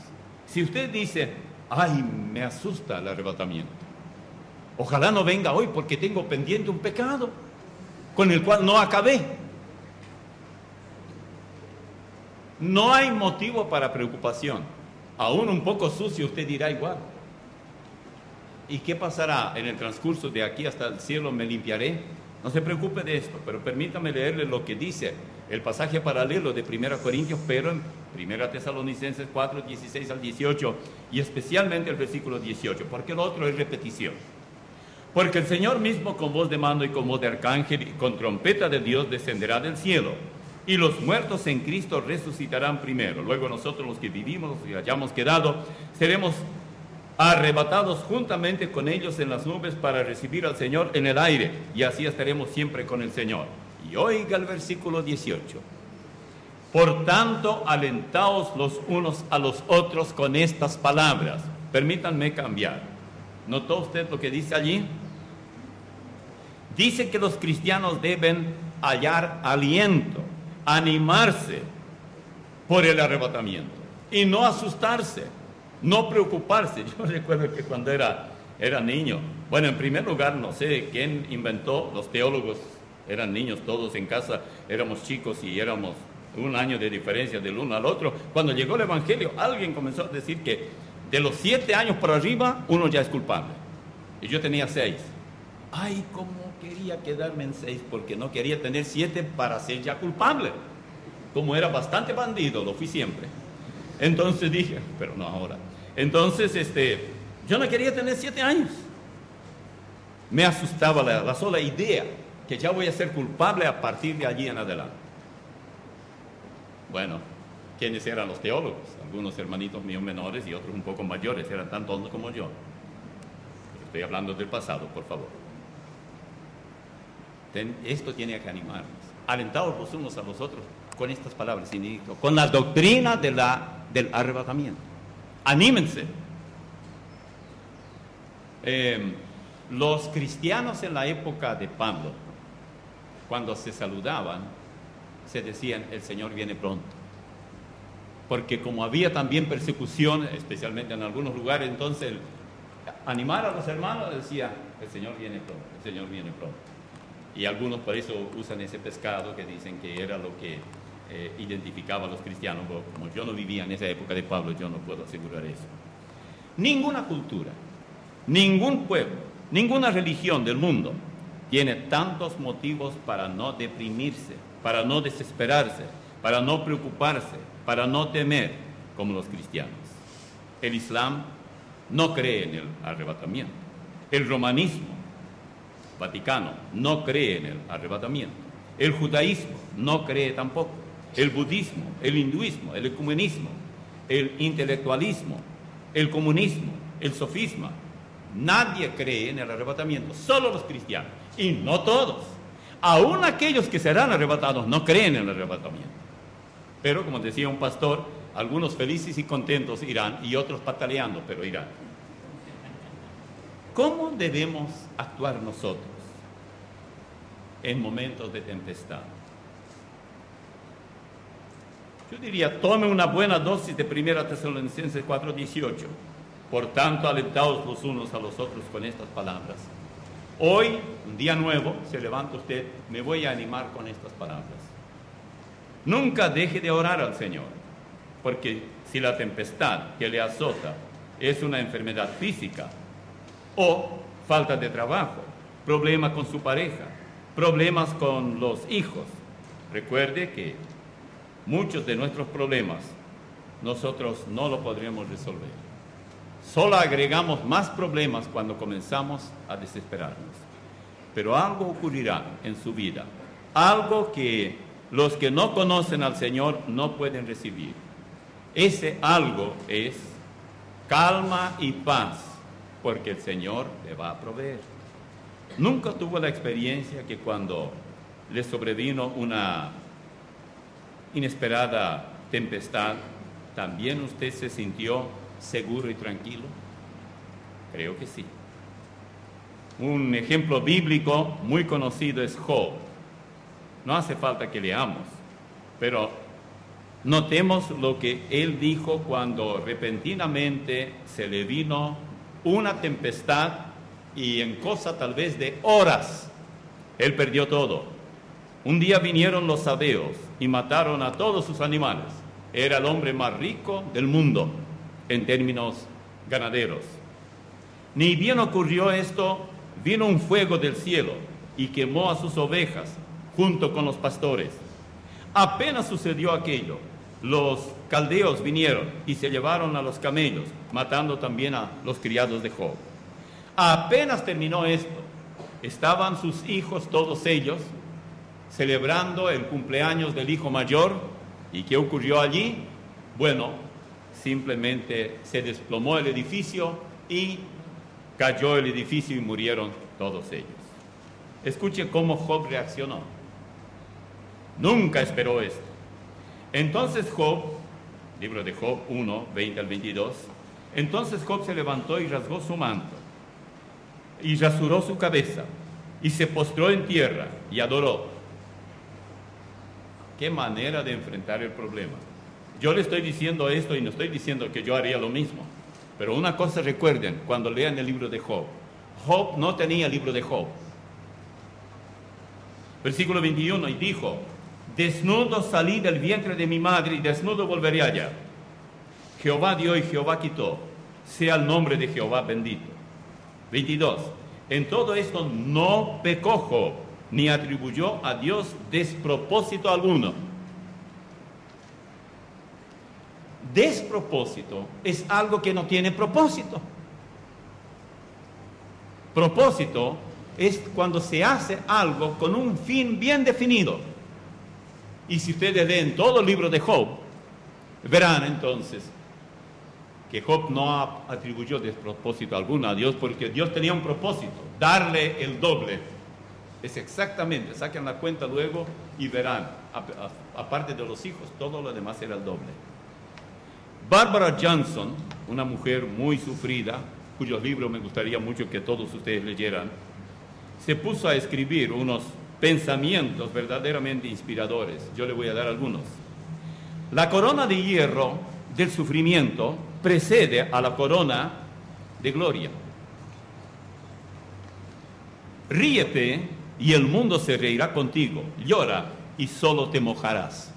Si usted dice, ay, me asusta el arrebatamiento, ojalá no venga hoy porque tengo pendiente un pecado con el cual no acabé. No hay motivo para preocupación. Aún un poco sucio usted dirá igual. ¿Y qué pasará en el transcurso de aquí hasta el cielo? ¿Me limpiaré? No se preocupe de esto, pero permítame leerle lo que dice el pasaje paralelo de 1 Corintios, pero en 1 Tesalonicenses 4, 16 al 18, y especialmente el versículo 18, porque el otro es repetición. Porque el Señor mismo con voz de mando y con voz de arcángel y con trompeta de Dios descenderá del cielo, y los muertos en Cristo resucitarán primero. Luego nosotros los que vivimos y hayamos quedado, seremos arrebatados juntamente con ellos en las nubes para recibir al Señor en el aire, y así estaremos siempre con el Señor. Y oiga el versículo 18. Por tanto, alentaos los unos a los otros con estas palabras. Permítanme cambiar. ¿Notó usted lo que dice allí? Dice que los cristianos deben hallar aliento, animarse por el arrebatamiento y no asustarse, no preocuparse. Yo recuerdo que cuando era niño, bueno, en primer lugar, no sé quién inventó, los teólogos eran niños todos en casa, éramos chicos y éramos un año de diferencia del uno al otro. Cuando llegó el Evangelio, alguien comenzó a decir que de los 7 años para arriba, uno ya es culpable. Y yo tenía 6. Ay, cómo quería quedarme en 6, porque no quería tener 7 para ser ya culpable. Como era bastante bandido, lo fui siempre. Entonces dije, pero no ahora. Entonces, yo no quería tener 7 años. Me asustaba la sola idea que ya voy a ser culpable a partir de allí en adelante. Bueno, ¿quiénes eran los teólogos? Algunos hermanitos míos menores y otros un poco mayores, eran tan tontos como yo. Estoy hablando del pasado, por favor. Esto tiene que animarnos. Alentados los unos a los otros con estas palabras, con la doctrina del arrebatamiento. Anímense. Los cristianos en la época de Pablo, cuando se saludaban, se decían, el Señor viene pronto. Porque como había también persecución, especialmente en algunos lugares, entonces animar a los hermanos decía, el Señor viene pronto, el Señor viene pronto. Y algunos por eso usan ese pescado que dicen que era lo que identificaba a los cristianos. Pero como yo no vivía en esa época de Pablo, yo no puedo asegurar eso. Ninguna cultura, ningún pueblo, ninguna religión del mundo tiene tantos motivos para no deprimirse, para no desesperarse, para no preocuparse, para no temer como los cristianos. El Islam no cree en el arrebatamiento. El romanismo Vaticano no cree en el arrebatamiento. El judaísmo no cree tampoco. El budismo, el hinduismo, el ecumenismo, el intelectualismo, el comunismo, el sofisma. Nadie cree en el arrebatamiento, solo los cristianos. Y no todos. Aún aquellos que serán arrebatados no creen en el arrebatamiento. Pero, como decía un pastor, algunos felices y contentos irán y otros pataleando, pero irán. ¿Cómo debemos actuar nosotros en momentos de tempestad? Yo diría, tome una buena dosis de 1 Tesalonicenses 4:18. Por tanto, alentaos los unos a los otros con estas palabras. Hoy, un día nuevo, se levanta usted, me voy a animar con estas palabras. Nunca deje de orar al Señor, porque si la tempestad que le azota es una enfermedad física, o falta de trabajo, problemas con su pareja, problemas con los hijos. Recuerde que muchos de nuestros problemas nosotros no lo podremos resolver. Solo agregamos más problemas cuando comenzamos a desesperarnos. Pero algo ocurrirá en su vida, algo que los que no conocen al Señor no pueden recibir. Ese algo es calma y paz, porque el Señor le va a proveer. Nunca tuvo la experiencia que cuando le sobrevino una inesperada tempestad, ¿también usted se sintió seguro y tranquilo? Creo que sí. Un ejemplo bíblico muy conocido es Job. No hace falta que leamos, pero notemos lo que él dijo cuando repentinamente se le vino una tempestad y en cosa tal vez de horas, él perdió todo. Un día vinieron los sabeos y mataron a todos sus animales. Era el hombre más rico del mundo en términos ganaderos. Ni bien ocurrió esto, vino un fuego del cielo y quemó a sus ovejas junto con los pastores. Apenas sucedió aquello, los caldeos vinieron y se llevaron a los camellos, matando también a los criados de Job. Apenas terminó esto, estaban sus hijos, todos ellos, celebrando el cumpleaños del hijo mayor. ¿Y qué ocurrió allí? Bueno, simplemente se desplomó el edificio y cayó el edificio y murieron todos ellos. Escuche cómo Job reaccionó. Nunca esperó esto. Entonces Job, libro de Job 1, 20 al 22, entonces Job se levantó y rasgó su manto, y rasuró su cabeza, y se postró en tierra, y adoró. Qué manera de enfrentar el problema. Yo le estoy diciendo esto y no estoy diciendo que yo haría lo mismo. Pero una cosa recuerden, cuando lean el libro de Job, Job no tenía el libro de Job. Versículo 21, y dijo: desnudo salí del vientre de mi madre y desnudo volveré allá. Jehová dio y Jehová quitó. Sea el nombre de Jehová bendito. 22. En todo esto no pecó Job, ni atribuyó a Dios despropósito alguno. Despropósito es algo que no tiene propósito. Propósito es cuando se hace algo con un fin bien definido. Y si ustedes leen todo el libro de Job, verán entonces que Job no atribuyó despropósito alguno a Dios, porque Dios tenía un propósito, darle el doble. Es exactamente, saquen la cuenta luego y verán, aparte de los hijos, todo lo demás era el doble. Barbara Johnson, una mujer muy sufrida, cuyos libros me gustaría mucho que todos ustedes leyeran, se puso a escribir unos pensamientos verdaderamente inspiradores. Yo le voy a dar algunos. La corona de hierro del sufrimiento precede a la corona de gloria. Ríete y el mundo se reirá contigo. Llora y solo te mojarás.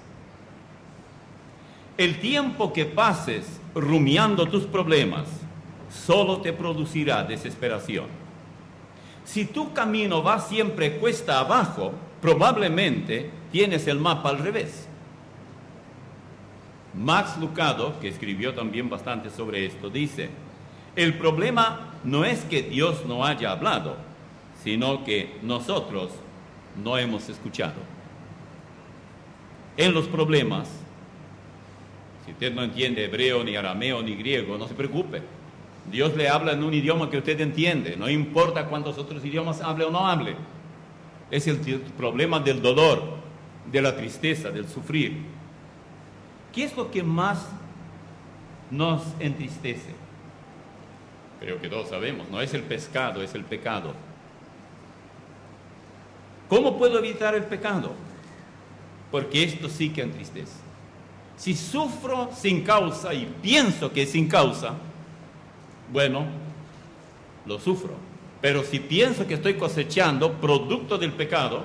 El tiempo que pases rumiando tus problemas solo te producirá desesperación. Si tu camino va siempre cuesta abajo, probablemente tienes el mapa al revés. Max Lucado, que escribió también bastante sobre esto, dice: el problema no es que Dios no haya hablado, sino que nosotros no hemos escuchado. En los problemas, si usted no entiende hebreo, ni arameo, ni griego, no se preocupe. Dios le habla en un idioma que usted entiende, no importa cuántos otros idiomas hable o no hable. Es el problema del dolor, de la tristeza, del sufrir. ¿Qué es lo que más nos entristece? Creo que todos sabemos, no es el pescado, es el pecado. ¿Cómo puedo evitar el pecado? Porque esto sí que entristece. Si sufro sin causa y pienso que es sin causa, bueno, lo sufro. Pero si pienso que estoy cosechando producto del pecado,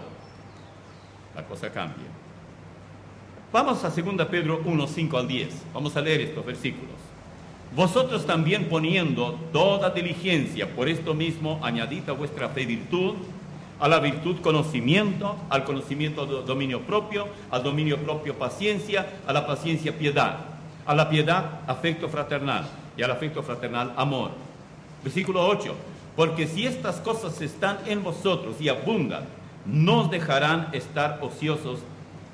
la cosa cambia. Vamos a 2 Pedro 1, 5 al 10. Vamos a leer estos versículos. Vosotros también poniendo toda diligencia, por esto mismo añadid a vuestra fe virtud, a la virtud conocimiento, al conocimiento dominio propio, al dominio propio paciencia, a la paciencia piedad, a la piedad afecto fraternal y al afecto fraternal amor. Versículo 8. Porque si estas cosas están en vosotros y abundan, no os dejarán estar ociosos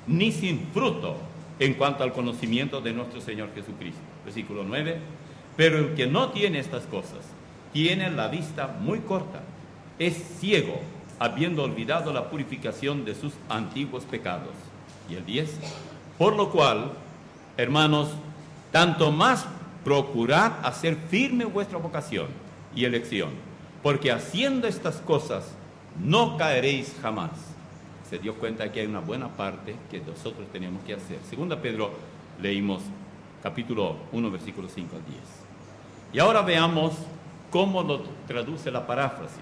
ni sin fruto en cuanto al conocimiento de nuestro Señor Jesucristo. Versículo 9. Pero el que no tiene estas cosas tiene la vista muy corta, es ciego, habiendo olvidado la purificación de sus antiguos pecados. Y el 10. Por lo cual, hermanos, tanto más procurad hacer firme vuestra vocación y elección, porque haciendo estas cosas no caeréis jamás. Se dio cuenta que hay una buena parte que nosotros tenemos que hacer. Segunda Pedro, leímos capítulo 1, versículos 5 al 10. Y ahora veamos cómo lo traduce la paráfrasis.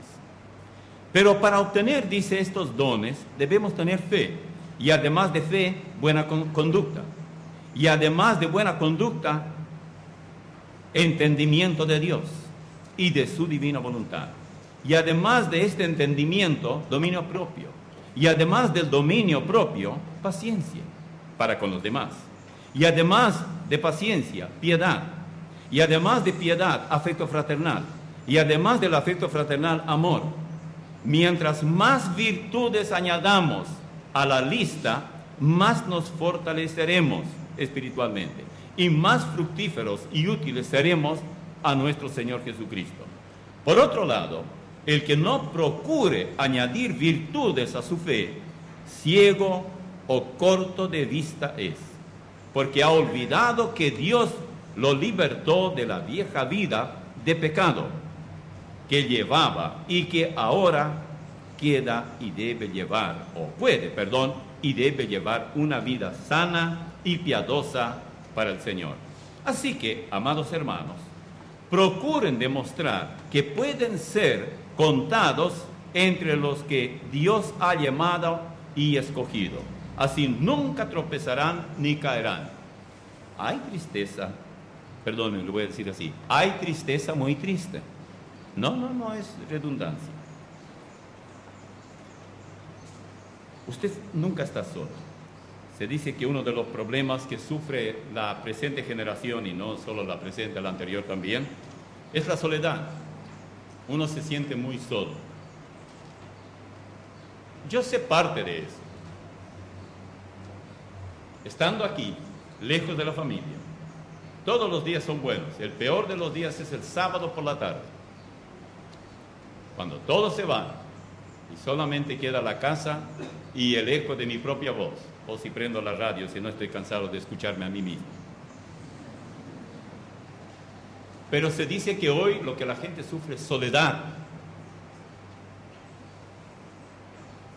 Pero para obtener, dice, estos dones, debemos tener fe. Y además de fe, buena conducta. Y además de buena conducta, entendimiento de Dios y de su divina voluntad. Y además de este entendimiento, dominio propio. Y además del dominio propio, paciencia para con los demás. Y además de paciencia, piedad. Y además de piedad, afecto fraternal. Y además del afecto fraternal, amor. Mientras más virtudes añadamos a la lista, más nos fortaleceremos espiritualmente y más fructíferos y útiles seremos a nuestro Señor Jesucristo. Por otro lado, el que no procure añadir virtudes a su fe, ciego o corto de vista es, porque ha olvidado que Dios lo libertó de la vieja vida de pecado que llevaba y que ahora queda y debe llevar, o puede, perdón, y debe llevar una vida sana y piadosa para el Señor. Así que, amados hermanos, procuren demostrar que pueden ser contados entre los que Dios ha llamado y escogido. Así nunca tropezarán ni caerán. Hay tristeza, perdón, lo voy a decir así, hay tristeza muy triste. No es redundancia. Usted nunca está solo. Se dice que uno de los problemas que sufre la presente generación, y no solo la presente, la anterior también, es la soledad. Uno se siente muy solo. Yo sé parte de eso. Estando aquí, lejos de la familia, todos los días son buenos. El peor de los días es el sábado por la tarde, cuando todos se van y solamente queda la casa y el eco de mi propia voz, o si prendo la radio, si no estoy cansado de escucharme a mí mismo. Pero se dice que hoy lo que la gente sufre es soledad.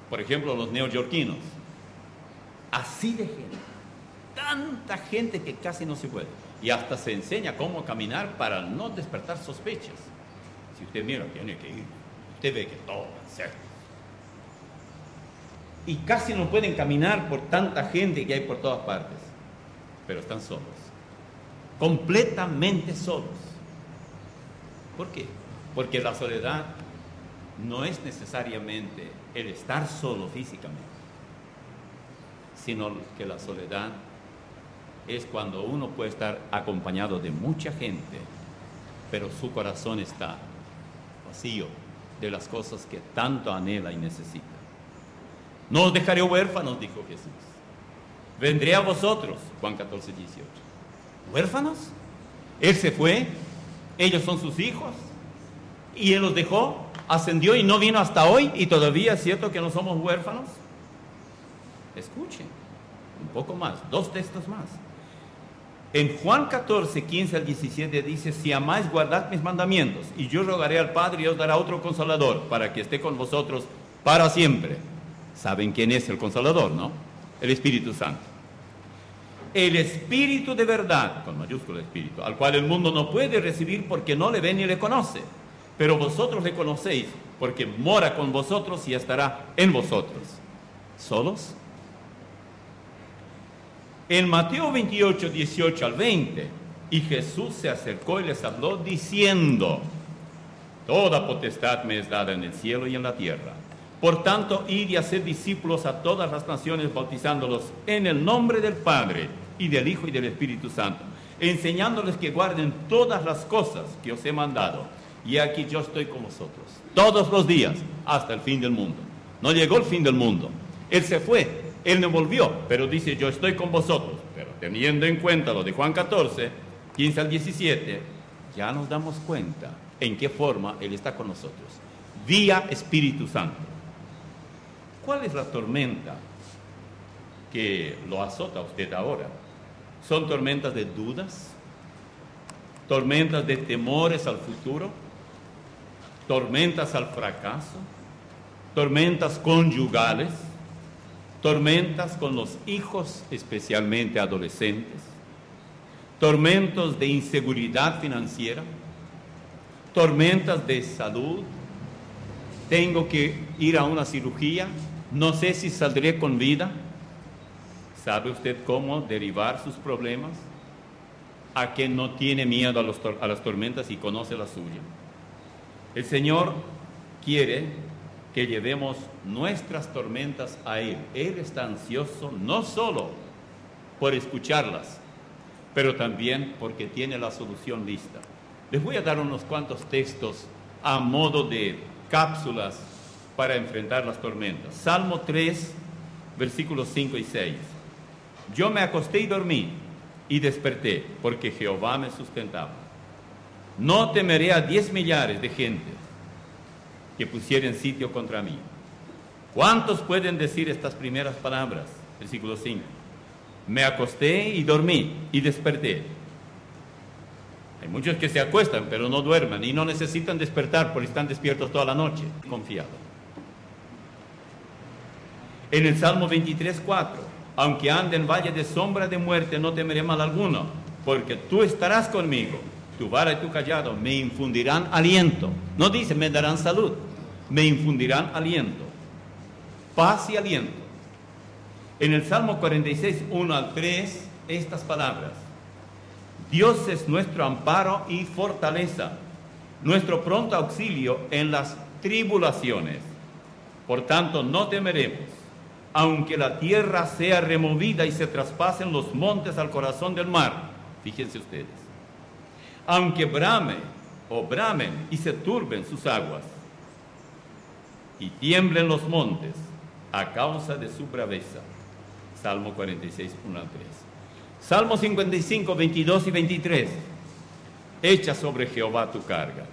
Por ejemplo, los neoyorquinos. Así de gente. Tanta gente que casi no se puede. Y hasta se enseña cómo caminar para no despertar sospechas. Si usted mira, tiene que ir. Usted ve que todo es cerca. Y casi no pueden caminar por tanta gente que hay por todas partes. Pero están solos. Completamente solos. ¿Por qué? Porque la soledad no es necesariamente el estar solo físicamente, sino que la soledad es cuando uno puede estar acompañado de mucha gente, pero su corazón está vacío de las cosas que tanto anhela y necesita. No os dejaré huérfanos, dijo Jesús. Vendré a vosotros, Juan 14, 18. ¿Huérfanos? Él se fue, ellos son sus hijos, y Él los dejó, ascendió y no vino hasta hoy, y todavía es cierto que no somos huérfanos. Escuchen, un poco más, 2 textos más. En Juan 14, 15 al 17 dice: si amáis, guardad mis mandamientos, y yo rogaré al Padre y os dará otro Consolador, para que esté con vosotros para siempre. ¿Saben quién es el Consolador, no? El Espíritu Santo. El Espíritu de verdad, con mayúscula Espíritu, al cual el mundo no puede recibir porque no le ve ni le conoce. Pero vosotros le conocéis, porque mora con vosotros y estará en vosotros. ¿Solos? En Mateo 28, 18 al 20, y Jesús se acercó y les habló diciendo: toda potestad me es dada en el cielo y en la tierra. Por tanto, id y haced discípulos a todas las naciones, bautizándolos en el nombre del Padre, y del Hijo y del Espíritu Santo, enseñándoles que guarden todas las cosas que os he mandado. Y aquí yo estoy con vosotros todos los días hasta el fin del mundo. No llegó el fin del mundo. Él se fue, Él no volvió, pero dice: yo estoy con vosotros. Pero teniendo en cuenta lo de Juan 14, 15 al 17, ya nos damos cuenta en qué forma Él está con nosotros. Vía Espíritu Santo. ¿Cuál es la tormenta que lo azota a usted ahora? ¿Son tormentas de dudas? ¿Tormentas de temores al futuro? tormentas al fracaso, tormentas conyugales, tormentas con los hijos, especialmente adolescentes, tormentos de inseguridad financiera, tormentas de salud. Tengo que ir a una cirugía, no sé si saldré con vida. ¿Sabe usted cómo derivar sus problemas? A quien no tiene miedo a las tormentas y conoce la suya. El Señor quiere que llevemos nuestras tormentas a Él. Él está ansioso no solo por escucharlas, pero también porque tiene la solución lista. Les voy a dar unos cuantos textos a modo de cápsulas para enfrentar las tormentas. Salmo 3, versículos 5 y 6. Yo me acosté y dormí y desperté, porque Jehová me sustentaba. No temeré a 10 millares de gente que pusieren sitio contra mí. ¿Cuántos pueden decir estas primeras palabras? Versículo 5. Me acosté y dormí y desperté. Hay muchos que se acuestan pero no duermen y no necesitan despertar porque están despiertos toda la noche. Confiado. En el Salmo 23, 4. Aunque ande en valle de sombra de muerte, no temeré mal alguno, porque tú estarás conmigo. Tu vara y tu callado me infundirán aliento. No dice me darán salud, me infundirán aliento, paz y aliento. En el Salmo 46, 1 al 3, estas palabras: Dios es nuestro amparo y fortaleza, nuestro pronto auxilio en las tribulaciones. Por tanto, no temeremos, aunque la tierra sea removida y se traspasen los montes al corazón del mar. Fíjense ustedes. Aunque bramen y se turben sus aguas y tiemblen los montes a causa de su braveza. Salmo 46, 1 al 3. Salmo 55, 22 y 23. Echa sobre Jehová tu carga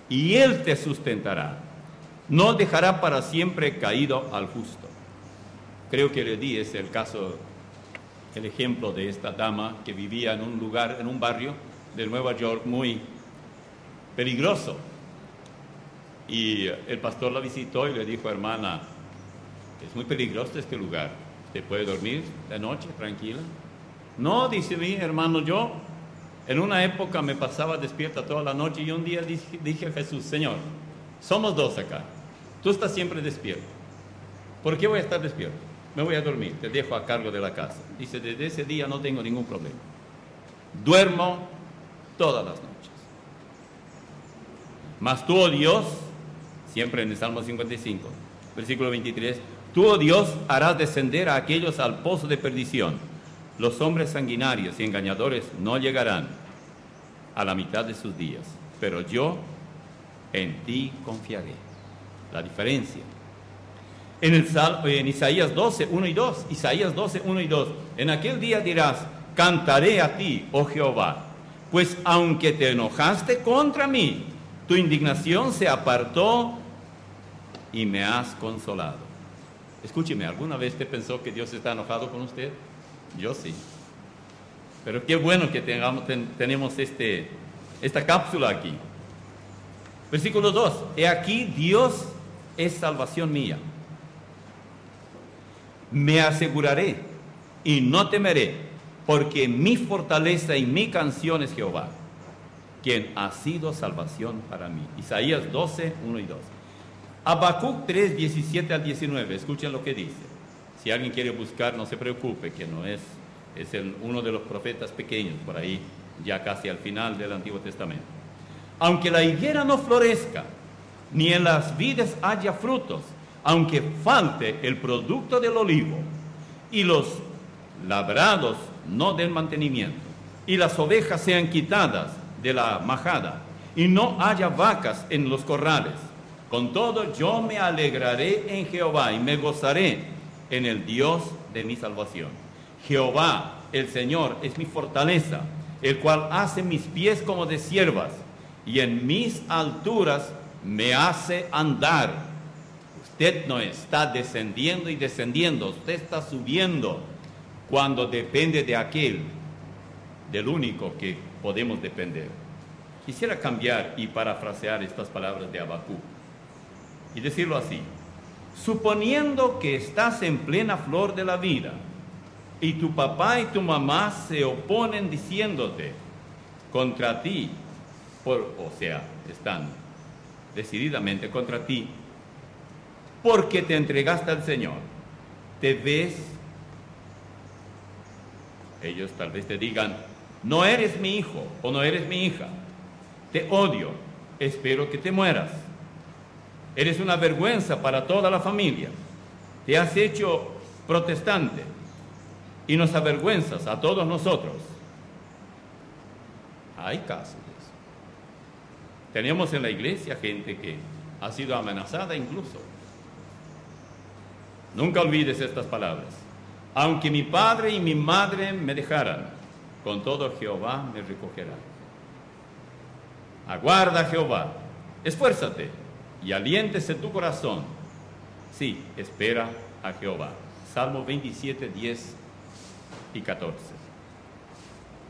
y Él te sustentará. No dejará para siempre caído al justo. Creo que le di el ejemplo de esta dama que vivía en un lugar, en un barrio de Nueva York muy peligroso. Y el pastor la visitó y le dijo: hermana, es muy peligroso este lugar. ¿Usted puede dormir de noche tranquila? No, dice mi hermano, yo en una época me pasaba despierta toda la noche y un día dije a Jesús: Señor, somos dos acá. Tú estás siempre despierto. ¿Por qué voy a estar despierto? Me voy a dormir, te dejo a cargo de la casa. Dice: desde ese día no tengo ningún problema. Duermo todas las noches. Mas tú, oh Dios, siempre en el Salmo 55, versículo 23, tú, oh Dios, harás descender a aquellos al pozo de perdición. Los hombres sanguinarios y engañadores no llegarán a la mitad de sus días, pero yo en ti confiaré. La diferencia. En Isaías 12, 1 y 2, Isaías 12, 1 y 2, en aquel día dirás: cantaré a ti, oh Jehová, pues aunque te enojaste contra mí, tu indignación se apartó y me has consolado. Escúcheme, ¿alguna vez usted pensó que Dios está enojado con usted? Yo sí. Pero qué bueno que tenemos esta cápsula aquí. Versículo 2, he aquí Dios es salvación mía. Me aseguraré y no temeré, porque mi fortaleza y mi canción es Jehová, quien ha sido salvación para mí. Isaías 12, 1 y 2. Habacuc 3, 17 al 19, escuchen lo que dice. Si alguien quiere buscar, no se preocupe, que no es uno de los profetas pequeños, por ahí, ya casi al final del Antiguo Testamento. Aunque la higuera no florezca, ni en las vides haya frutos, aunque falte el producto del olivo, y los labrados no den mantenimiento, y las ovejas sean quitadas de la majada, y no haya vacas en los corrales, con todo yo me alegraré en Jehová, y me gozaré en el Dios de mi salvación. Jehová, el Señor, es mi fortaleza, el cual hace mis pies como de ciervas, y en mis alturas me hace andar. Usted no está descendiendo y descendiendo, usted está subiendo cuando depende de aquel, del único que podemos depender. Quisiera cambiar y parafrasear estas palabras de Habacuc y decirlo así: suponiendo que estás en plena flor de la vida y tu papá y tu mamá se oponen diciéndote contra ti, están decididamente contra ti, porque te entregaste al Señor, te ves, ellos tal vez te digan: no eres mi hijo o no eres mi hija, te odio, espero que te mueras, eres una vergüenza para toda la familia, te has hecho protestante y nos avergüenzas a todos nosotros. Hay casos de eso. Tenemos en la iglesia gente que ha sido amenazada incluso. Nunca olvides estas palabras: aunque mi padre y mi madre me dejaran, con todo Jehová me recogerá. Aguarda a Jehová, esfuérzate y aliéntese tu corazón. Sí, espera a Jehová. Salmo 27, 10 y 14.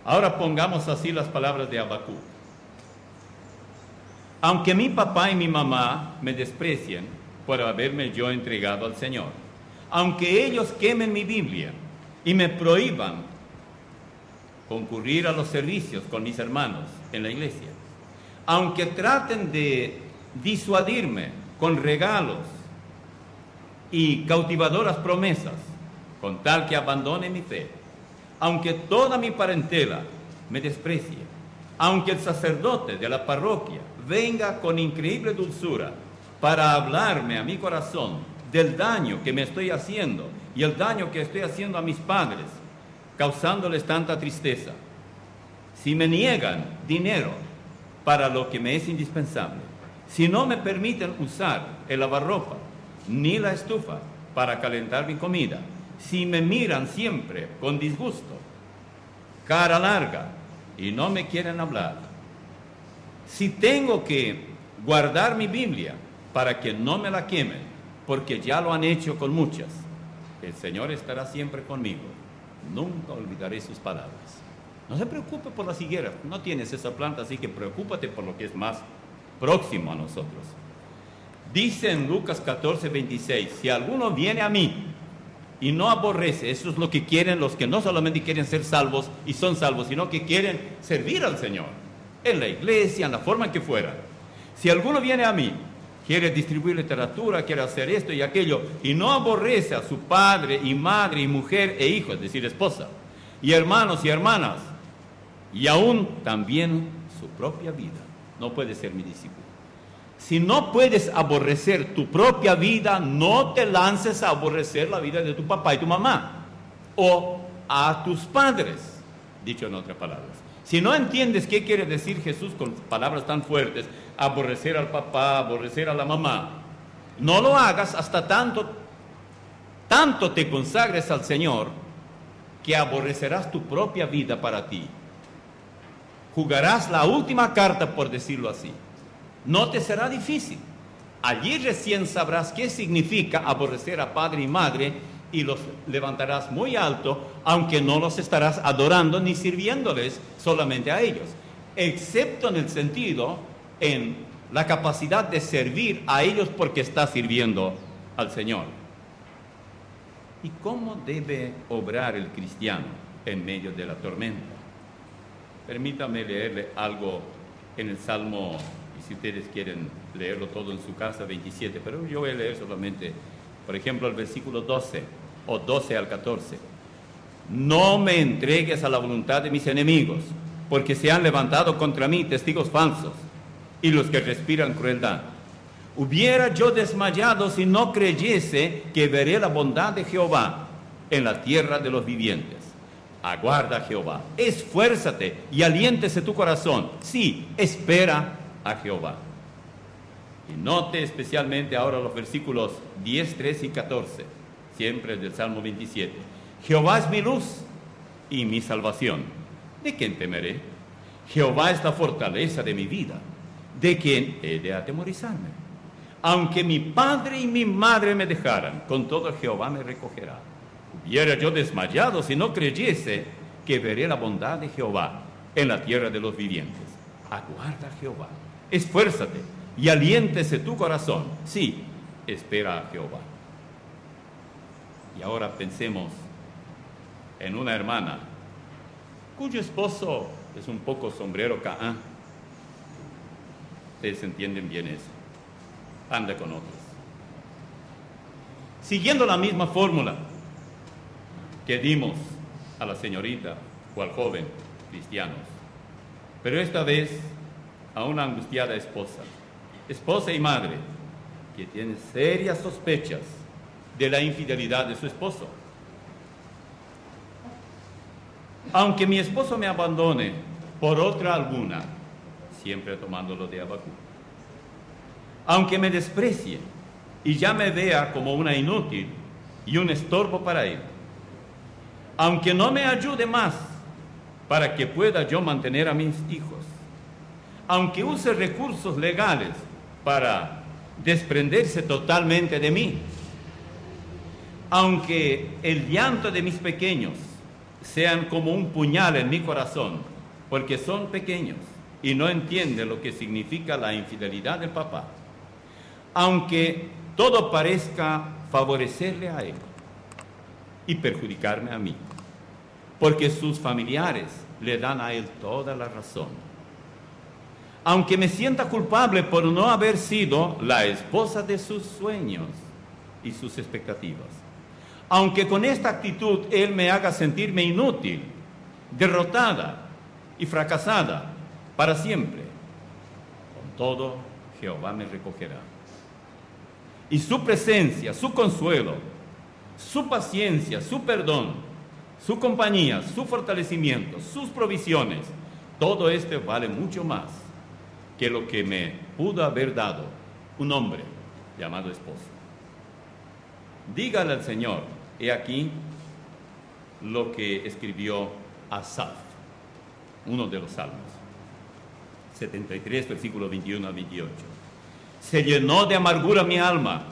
Ahora pongamos así las palabras de Habacuc: aunque mi papá y mi mamá me desprecien por haberme yo entregado al Señor, aunque ellos quemen mi Biblia y me prohíban concurrir a los servicios con mis hermanos en la iglesia, aunque traten de disuadirme con regalos y cautivadoras promesas, con tal que abandone mi fe, aunque toda mi parentela me desprecie, aunque el sacerdote de la parroquia venga con increíble dulzura para hablarme a mi corazón del daño que me estoy haciendo y el daño que estoy haciendo a mis padres, causándoles tanta tristeza, si me niegan dinero para lo que me es indispensable, si no me permiten usar el lavarropa ni la estufa para calentar mi comida, si me miran siempre con disgusto, cara larga, y no me quieren hablar, si tengo que guardar mi Biblia para que no me la quemen, porque ya lo han hecho con muchas, el Señor estará siempre conmigo. Nunca olvidaré sus palabras. No se preocupe por las higueras, no tienes esa planta, así que preocúpate por lo que es más próximo a nosotros. Dice en Lucas 14, 26, si alguno viene a mí y no aborrece, eso es lo que quieren los que no solamente quieren ser salvos y son salvos, sino que quieren servir al Señor, en la iglesia, en la forma en que fuera. Si alguno viene a mí, quiere distribuir literatura, quiere hacer esto y aquello, y no aborrece a su padre y madre y mujer e hijo, es decir, esposa, y hermanos y hermanas, y aún también su propia vida, no puede ser mi discípulo. Si no puedes aborrecer tu propia vida, no te lances a aborrecer la vida de tu papá y tu mamá, o a tus padres, dicho en otras palabras. Si no entiendes qué quiere decir Jesús con palabras tan fuertes, aborrecer al papá, aborrecer a la mamá, no lo hagas hasta tanto te consagres al Señor, que aborrecerás tu propia vida para ti. Jugarás la última carta, por decirlo así. No te será difícil. Allí recién sabrás qué significa aborrecer a padre y madre y los levantarás muy alto, aunque no los estarás adorando ni sirviéndoles solamente a ellos, excepto en el sentido, en la capacidad de servir a ellos porque estás sirviendo al Señor. ¿Y cómo debe obrar el cristiano en medio de la tormenta? Permítame leerle algo en el Salmo, y si ustedes quieren leerlo todo en su casa, 27, pero yo voy a leer solamente, por ejemplo, el versículo 12, o 12 al 14. No me entregues a la voluntad de mis enemigos, porque se han levantado contra mí testigos falsos, y los que respiran crueldad. Hubiera yo desmayado si no creyese que veré la bondad de Jehová en la tierra de los vivientes. Aguarda a Jehová, esfuérzate y aliéntese tu corazón. Sí, espera a Jehová. Y note especialmente ahora los versículos 10, 13 y 14, siempre del Salmo 27. Jehová es mi luz y mi salvación. ¿De quién temeré? Jehová es la fortaleza de mi vida. ¿De quién he de atemorizarme? Aunque mi padre y mi madre me dejaran, con todo Jehová me recogerá. Hubiera yo desmayado si no creyese que veré la bondad de Jehová en la tierra de los vivientes. Aguarda a Jehová. Esfuérzate y aliéntese tu corazón. Sí, espera a Jehová. Y ahora pensemos en una hermana cuyo esposo es un poco sombrero caán. Ustedes entienden bien eso. Anda con otros. Siguiendo la misma fórmula que dimos a la señorita o al joven cristianos, pero esta vez a una angustiada esposa y madre, que tiene serias sospechas de la infidelidad de su esposo. Aunque mi esposo me abandone por otra alguna, siempre tomándolo de Habacuc, aunque me desprecie y ya me vea como una inútil y un estorbo para él, aunque no me ayude más para que pueda yo mantener a mis hijos, aunque use recursos legales para desprenderse totalmente de mí, aunque el llanto de mis pequeños sean como un puñal en mi corazón, porque son pequeños y no entienden lo que significa la infidelidad del papá, aunque todo parezca favorecerle a él y perjudicarme a mí, porque sus familiares le dan a él toda la razón, aunque me sienta culpable por no haber sido la esposa de sus sueños y sus expectativas, aunque con esta actitud él me haga sentirme inútil, derrotada y fracasada para siempre, con todo Jehová me recogerá. Y su presencia, su consuelo, su paciencia, su perdón, su compañía, su fortalecimiento, sus provisiones, todo esto vale mucho más que lo que me pudo haber dado un hombre llamado esposo. Dígale al Señor, he aquí lo que escribió Asaf, uno de los salmos, 73, versículos 21 al 28. Se llenó de amargura mi alma,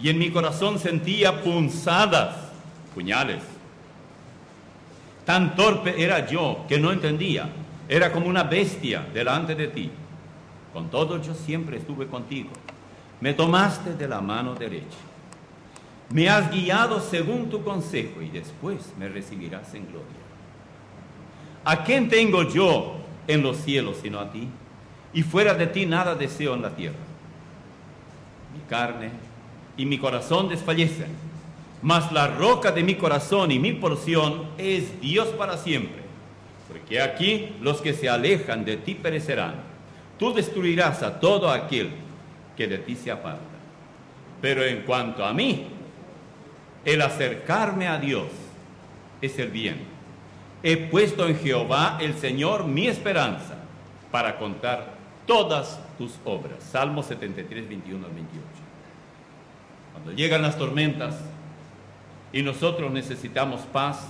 y en mi corazón sentía punzadas, puñales. Tan torpe era yo que no entendía, era como una bestia delante de ti. Con todo yo siempre estuve contigo. Me tomaste de la mano derecha. Me has guiado según tu consejo y después me recibirás en gloria. ¿A quién tengo yo en los cielos sino a ti? Y fuera de ti nada deseo en la tierra. Mi carne y mi corazón desfallecen, mas la roca de mi corazón y mi porción es Dios para siempre. Porque aquí los que se alejan de ti perecerán. Tú destruirás a todo aquel que de ti se aparta. Pero en cuanto a mí, el acercarme a Dios es el bien. He puesto en Jehová el Señor mi esperanza para contar todas tus obras. Salmo 73, 21 al 28. Cuando llegan las tormentas y nosotros necesitamos paz,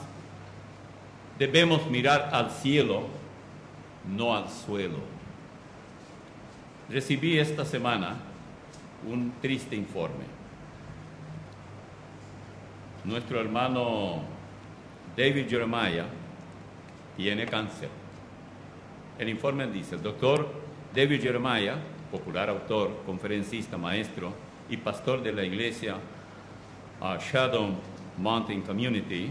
debemos mirar al cielo, no al suelo. Recibí esta semana un triste informe. Nuestro hermano David Jeremiah tiene cáncer. El informe dice, el doctor David Jeremiah, popular autor, conferencista, maestro y pastor de la iglesia Shadow Mountain Community,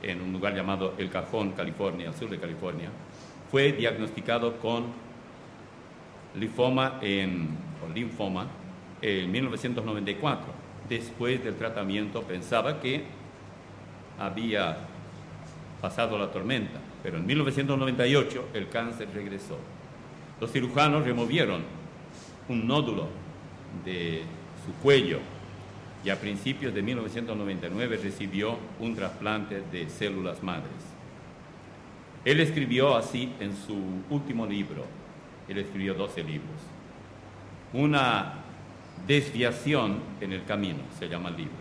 en un lugar llamado El Cajón, California, al sur de California, fue diagnosticado con linfoma en 1994. Después del tratamiento pensaba que había pasado la tormenta, pero en 1998 el cáncer regresó. Los cirujanos removieron un nódulo de su cuello y a principios de 1999 recibió un trasplante de células madres. Él escribió así en su último libro, él escribió 12 libros, una desviación en el camino, se llama el libro,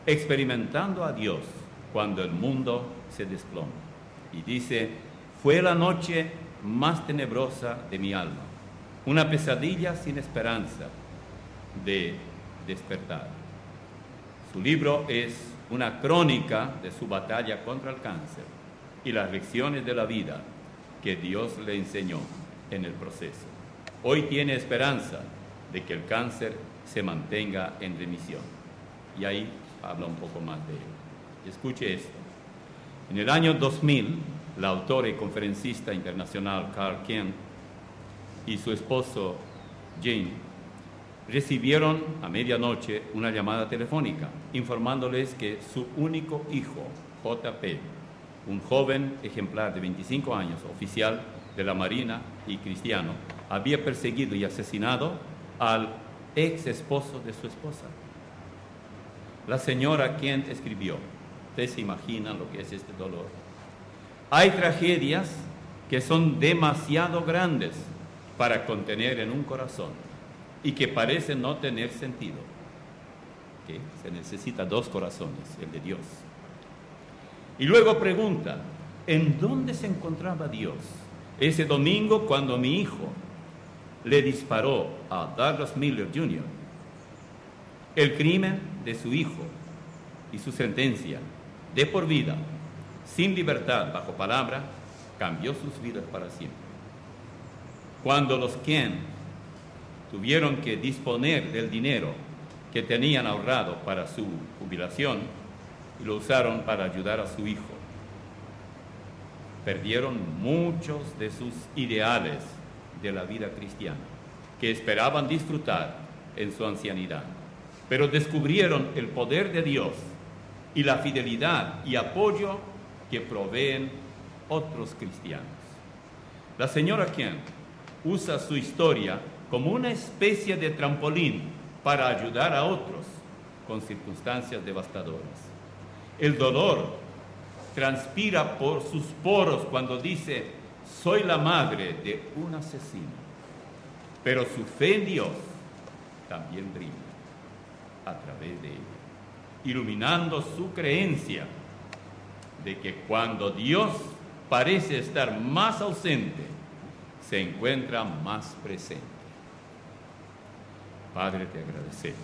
experimentando a Dios cuando el mundo se desploma. Y dice, fue la noche más tenebrosa de mi alma, una pesadilla sin esperanza de despertar. Su libro es una crónica de su batalla contra el cáncer y las lecciones de la vida que Dios le enseñó en el proceso. Hoy tiene esperanza de que el cáncer se mantenga en remisión. Y ahí habla un poco más de él. Escuche esto. En el año 2000, la autora y conferencista internacional Carl Kent y su esposo Jane recibieron a medianoche una llamada telefónica informándoles que su único hijo, JP, un joven ejemplar de 25 años, oficial de la Marina y cristiano, había perseguido y asesinado al ex esposo de su esposa. La señora Kent escribió, ustedes se imaginan lo que es este dolor. Hay tragedias que son demasiado grandes para contener en un corazón y que parecen no tener sentido. ¿Qué? Se necesita dos corazones, el de Dios. Y luego pregunta, ¿en dónde se encontraba Dios ese domingo cuando mi hijo le disparó a Douglas Miller Jr.? El crimen de su hijo y su sentencia de por vida, sin libertad bajo palabra, cambió sus vidas para siempre. Cuando los Kent tuvieron que disponer del dinero que tenían ahorrado para su jubilación y lo usaron para ayudar a su hijo, perdieron muchos de sus ideales de la vida cristiana que esperaban disfrutar en su ancianidad, pero descubrieron el poder de Dios y la fidelidad y apoyo que proveen otros cristianos. La señora Kent usa su historia como una especie de trampolín para ayudar a otros con circunstancias devastadoras. El dolor transpira por sus poros cuando dice, soy la madre de un asesino, pero su fe en Dios también brilla a través de ella, iluminando su creencia de que cuando Dios parece estar más ausente, se encuentra más presente. Padre, te agradecemos.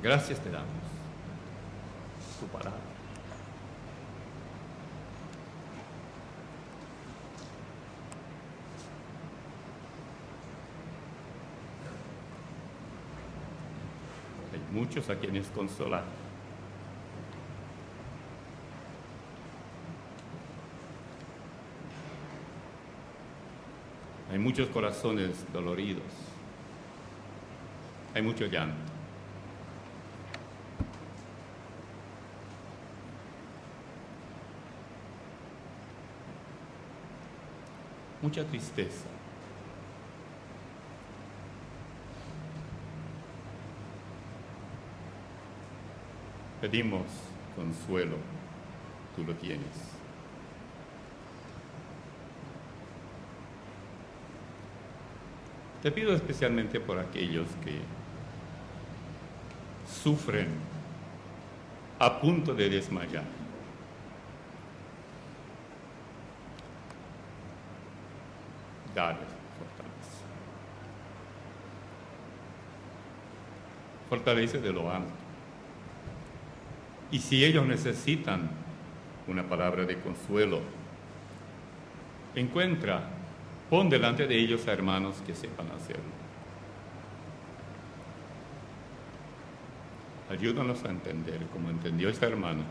Gracias te damos. Tu palabra. Hay muchos a quienes consolar. Hay muchos corazones doloridos. Hay mucho llanto. Mucha tristeza. Pedimos consuelo, tú lo tienes. Te pido especialmente por aquellos que sufren a punto de desmayar. Darles fortaleza. Fortaleza de lo alto. Y si ellos necesitan una palabra de consuelo, pon delante de ellos a hermanos que sepan hacerlo. Ayúdanos a entender, como entendió esta hermana,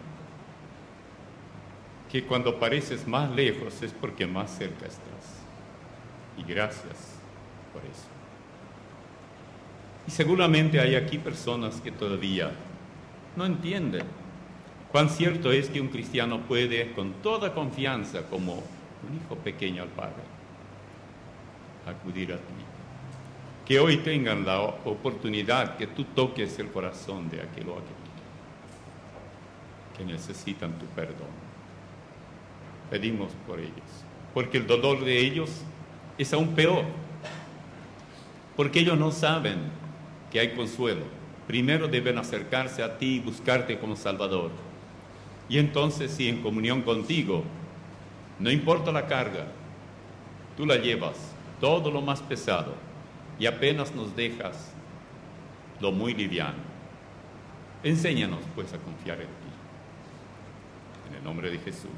que cuando pareces más lejos es porque más cerca estás. Y gracias por eso. Y seguramente hay aquí personas que todavía no entienden cuán cierto es que un cristiano puede, con toda confianza, como un hijo pequeño al Padre, acudir a ti. Que hoy tengan la oportunidad que tú toques el corazón de aquel o aquella que necesitan tu perdón. Pedimos por ellos, porque el dolor de ellos es aún peor, porque ellos no saben que hay consuelo. Primero deben acercarse a ti y buscarte como Salvador. Y entonces, si en comunión contigo, no importa la carga, tú la llevas, todo lo más pesado, y apenas nos dejas lo muy liviano. Enséñanos pues a confiar en ti. En el nombre de Jesús.